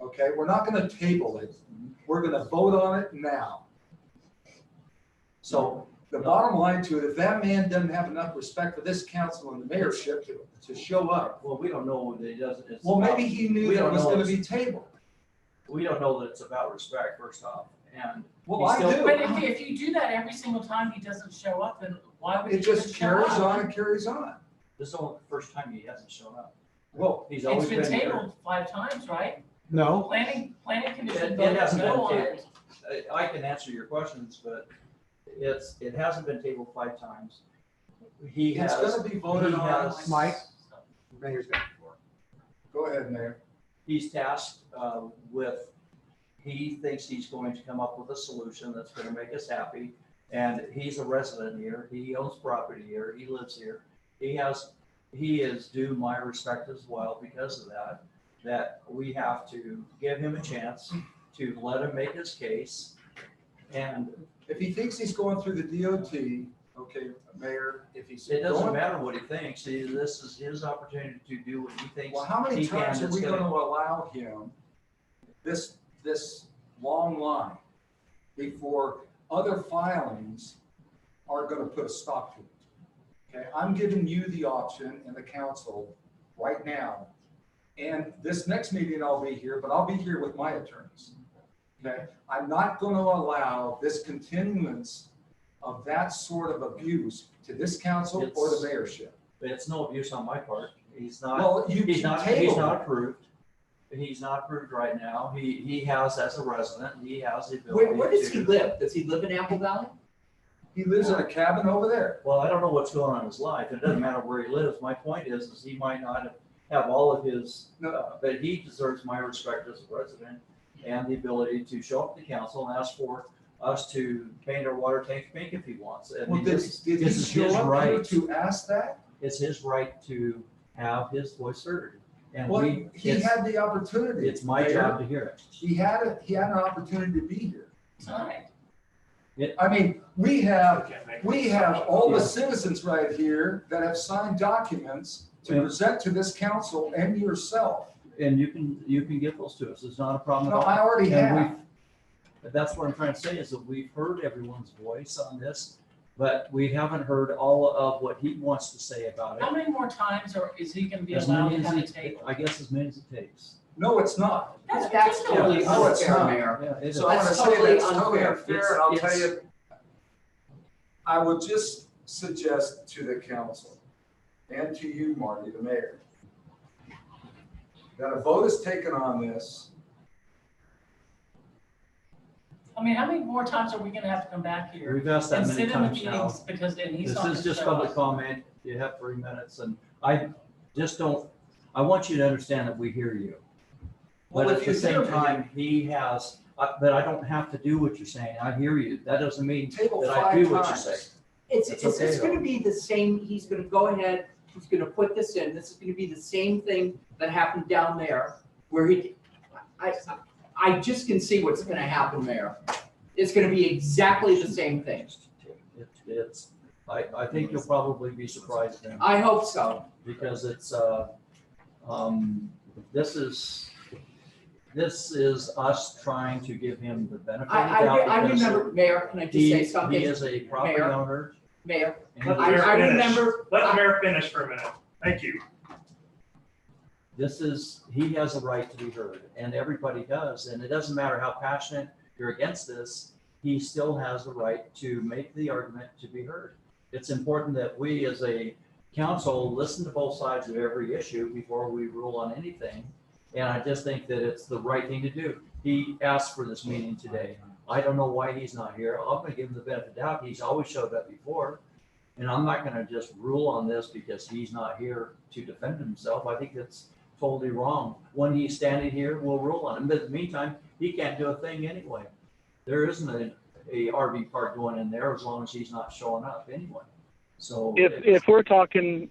Okay, we're not gonna table it. We're gonna vote on it now. So, The bottom line to it, if that man doesn't have enough respect for this council and the mayorship to show up, well, we don't know that he doesn't. it's well, about- maybe he we knew that it don't was know gonna it's- be tabled. We don't know that it's about respect, first off, and. Well, he's I still- do. But if you do that every single time he doesn't show up, then why would he It even just show carries up? on and carries on. This is only the first time he hasn't shown up. Well, He's It's always been been here. tabled 5 times, right? No, Planning commission It voted hasn't no been on tabled. it. I can answer your questions, but it hasn't been tabled 5 times. He it's has, gonna be voted he on. has- Mike, Mayor's got the floor. go ahead, Mayor. he's tasked with, he thinks he's going to come up with a solution that's gonna make us happy. And he's a resident here, he owns property here, he lives here. He is due my respect as well because of that we have to give him a chance to let him make his case. And If he thinks he's going through the DOT, okay, Mayor, if he's it doesn't going, matter what he thinks, this is his opportunity to do what he thinks. well, how many he can. times are It's we gonna- gonna allow him this long line before other filings are gonna put a stop to it? Okay, I'm giving you the option and the council right now. And this next meeting I'll be here, but I'll be here with my attorneys. Okay, I'm not gonna allow this continuance of that sort of abuse to this council or the mayorship. It's no abuse on my part. He's not, Well, you he's not tabled it. approved. He's not approved right now. He has, as a resident, he has the ability to. Where does he live? Does he live in Apple Valley? He lives in a cabin over there. Well, I don't know what's going on in his life. It doesn't matter where he lives. My point is he might not have all of his, but he deserves my respect as a resident and the ability to show up to council and ask for us to paint our water tank pink if he wants. I Well, mean, did this he is show his up here right. to ask that? It's his right to have his voice heard. And Well, he had the opportunity. it's my Mayor. job to hear it. He had an opportunity to be here. Alright. I mean, we have all the Yeah. citizens right here that have signed documents to Yeah. present to this council and yourself. And you can get those to us. It's not a problem at No, all. I already And have. that's what I'm trying to say is that we've heard everyone's voice on this, but we haven't heard all of what he wants to say about How it. many more times is he gonna be As allowed many to as have a it, table? I guess as many as it takes. No, it's not. That's totally No, it's unfair, not. Mayor. Yeah, it is. So I'm gonna That's say totally that's totally unfair. unfair, and I'll tell It's- you, I would just suggest to the council and to you, Marty, the mayor, that a vote is taken on this. I mean, how many more times are we gonna have to come back here? We've asked that And many sit in the times now. meetings because then he's This not is gonna just show public up. comment. You have 3 minutes and I just don't, I want you to understand that we hear you. Well, But if at the you same hear me- time, he has, but I don't have to do what you're saying. I hear you. That doesn't mean Table that I 5 do what you times. say. It's That's okay, though. gonna be the same, he's gonna go ahead, he's gonna put this in, this is gonna be the same thing that happened down there, where I just can see what's gonna happen, Mayor. It's gonna be exactly the same thing. I think you'll probably be surprised then. I hope so. Because it's, this is us trying to give him the benefit of the doubt. I because remember, Mayor, can I just say something? He is a property Mayor, owner. Mayor, and Let the he- mayor I finish. remember- Let the mayor finish for a minute. Thank you. he has a right to be heard, and everybody does, and it doesn't matter how passionate you're against this, he still has a right to make the argument to be heard. It's important that we as a council listen to both sides of every issue before we rule on anything, and I just think that it's the right thing to do. He asked for this meeting today. I don't know why he's not here. I'm gonna give him the benefit of the doubt. He's always showed up before. And I'm not gonna just rule on this because he's not here to defend himself. I think it's totally wrong. When he's standing here, we'll rule on him. But in the meantime, he can't do a thing anyway. There isn't a RV park going in there as long as he's not showing up anyway. So. If we're talking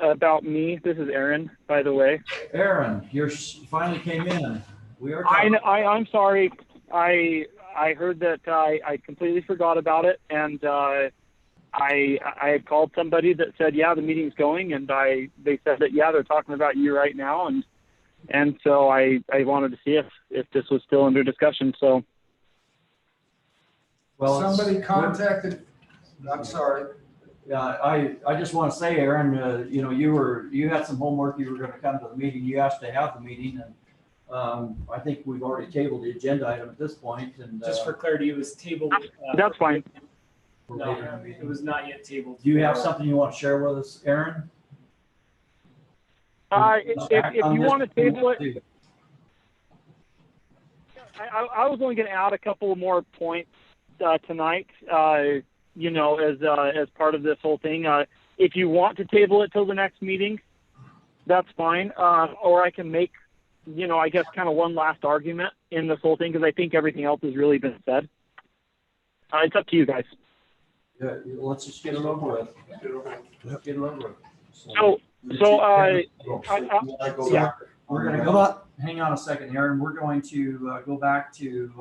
about me, this is Aaron, by the way. Aaron, you finally came in. We are. I'm sorry. I heard that I completely forgot about it, and I had called somebody that said, yeah, the meeting's going, and they said that, yeah, they're talking about you right now, and so I wanted to see if this was still under discussion. So. Somebody contacted I'm sorry. Yeah, I just want to say, Aaron, you know, you had some homework, you were going to come to the meeting, you asked to have the meeting, and I think we've already tabled the agenda item at this point, and. Just for clarity, it was tabled. That's fine. No, it was not yet tabled. Do you have something you want to share with us, Aaron? If you want to table it, I was only going to add a couple more points tonight. You know, as part of this whole thing. If you want to table it till the next meeting, that's fine. Or I can make, you know, I guess kind of one last argument in this whole thing because I think everything else has really been said. It's up to you guys. Yeah, let's just get it over with. Get it over with. Yeah. We're gonna go, hang on a second, Aaron. We're going to go back to,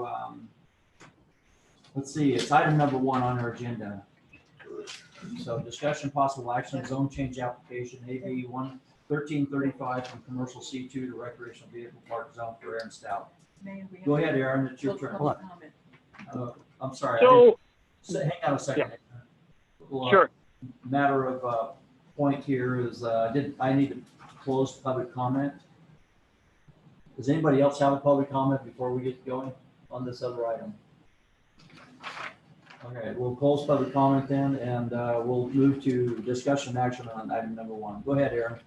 let's see, it's item number 1 on our agenda. So discussion possible action, zone change application, AB 1335 from commercial C2 to recreational vehicle park zone for Aaron Stout. Go ahead, Aaron, it's your turn. I'm sorry. Hang on a second. Yeah. Sure. Matter of point here is, I need to close public comment. Does anybody else have a public comment before we get going on this other item? Okay, we'll close public comment then, and we'll move to discussion action on item number 1. Go ahead, Aaron.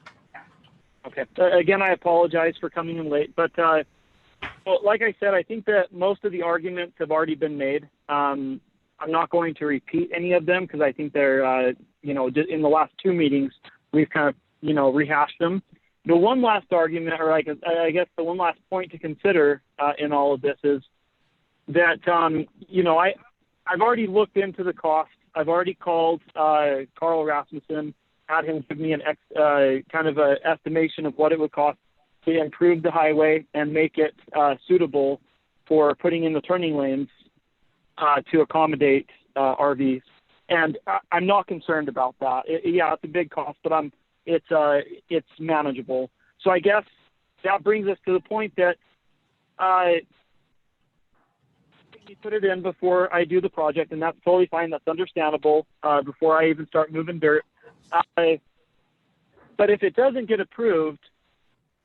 Okay. Again, I apologize for coming in late, but well, like I said, I think that most of the arguments have already been made. I'm not going to repeat any of them because I think they're, you know, in the last 2 meetings, we've kind of, you know, rehashed them. The one last argument, or I guess the one last point to consider in all of this is that, you know, I've already looked into the cost. I've already called Carl Rasmussen, had him give me an kind of an estimation of what it would cost to improve the highway and make it suitable for putting in the turning lanes to accommodate RVs. And I'm not concerned about that. Yeah, it's a big cost, but it's manageable. So I guess that brings us to the point that you put it in before I do the project, and that's totally fine. That's understandable before I even start moving dirt. But if it doesn't get approved,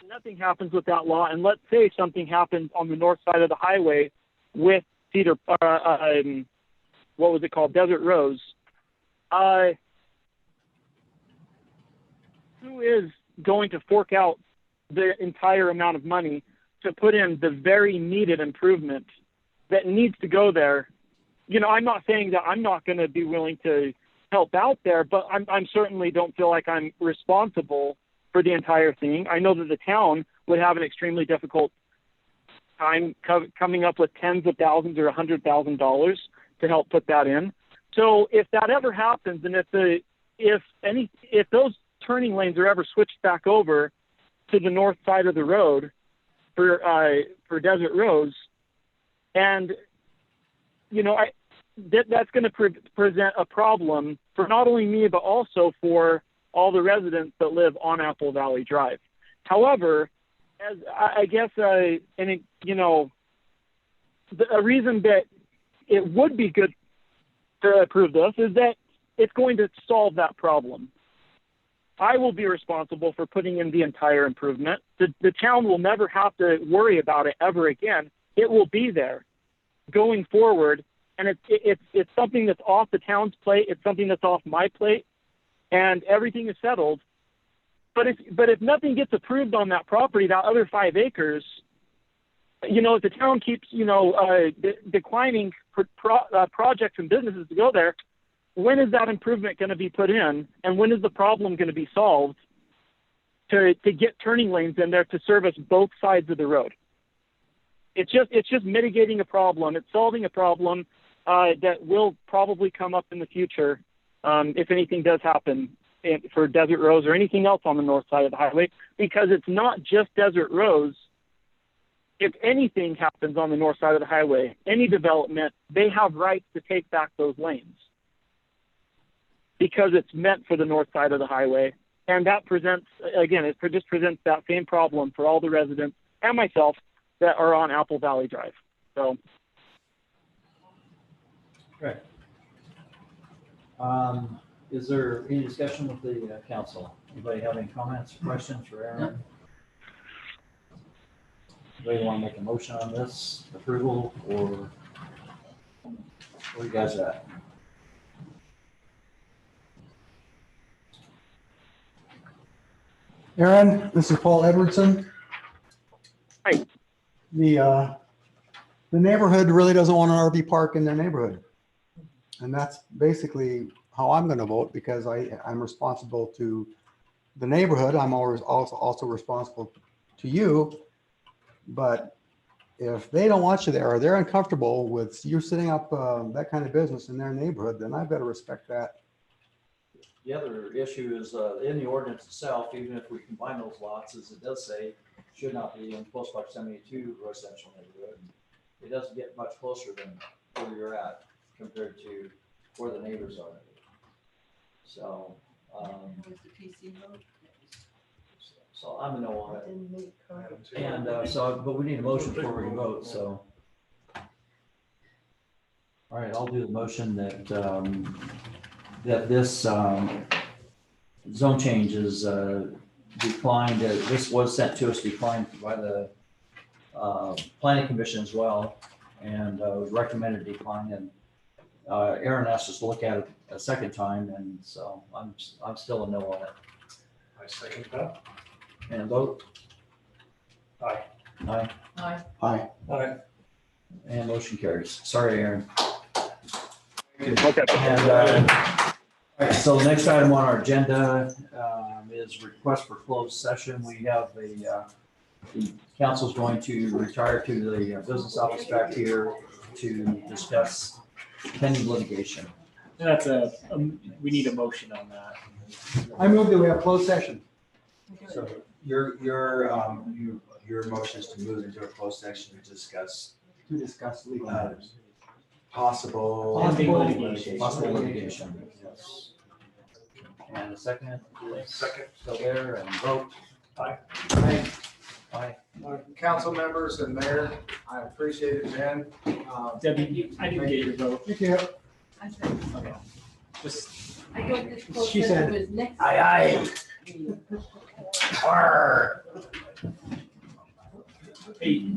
nothing happens with that law. And let's say something happens on the north side of the highway with Cedar, what was it called? Desert Rose. Who is going to fork out the entire amount of money to put in the very needed improvement that needs to go there? You know, I'm not saying that I'm not going to be willing to help out there, but I'm certainly don't feel like I'm responsible for the entire thing. I know that the town would have an extremely difficult time coming up with tens of thousands or $100,000 to help put that in. So if that ever happens, and if those turning lanes are ever switched back over to the north side of the road for Desert Rose, and you know, that's going to present a problem for not only me but also for all the residents that live on Apple Valley Drive. However, as I guess, a reason that it would be good to approve this is that it's going to solve that problem. I will be responsible for putting in the entire improvement. The town will never have to worry about it ever again. It will be there going forward, and it's something that's off the town's plate. It's something that's off my plate, and everything is settled. But if nothing gets approved on that property, that other 5 acres, you know, if the town keeps, you know, declining projects and businesses to go there, when is that improvement going to be put in, and when is the problem going to be solved to get turning lanes in there to service both sides of the road? It's just mitigating a problem. It's solving a problem that will probably come up in the future if anything does happen for Desert Rose or anything else on the north side of the highway, because it's not just Desert Rose. If anything happens on the north side of the highway, any development, they have rights to take back those lanes because it's meant for the north side of the highway. And that presents, again, it just presents that same problem for all the residents and myself that are on Apple Valley Drive. So. Right. Is there any discussion with the council? Anybody have any comments, questions for Aaron? Anybody want to make a motion on this approval, or where you guys at? Aaron, this is Paul Edwardson. Hi. The neighborhood really doesn't want an RV park in their neighborhood. And that's basically how I'm gonna vote, because I'm responsible to the neighborhood. I'm always also responsible to you. But if they don't want you there, or they're uncomfortable with you setting up that kind of business in their neighborhood, then I better respect that. The other issue is in the ordinance itself, even if we combine those lots, as it does say, should not be in close proximity to residential neighborhood. It doesn't get much closer than where you're at compared to where the neighbors are. So, so I'm a no on it. And but we need a motion before we can vote, so. All right, I'll do the motion that, that this zone change is declined. This was sent to us declined by the planning commission as well, and was recommended decline. And Aaron asked us to look at it a second time, and so I'm still a no on it. I second that. And vote. Aye. Aye. Aye. Aye. Aye. And motion carries. Sorry, Aaron. Okay. And all right, so the next item on our agenda is request for closed session. We have the council's going to retire to the business office back here to discuss pending litigation. And that's we need a motion on that. I move that we have closed session. So your motion is to move into a closed session to discuss legal matters. possible Litigation. Possible litigation. Yes. And a second. Second. Still there, and vote. Aye. Aye. Aye. Council members and mayor, I appreciate it, man. Debbie, I didn't get your vote. Thank you. I said, Okay. Just, I thought this closed She session said, was next. Aye, meeting. Arr. hey,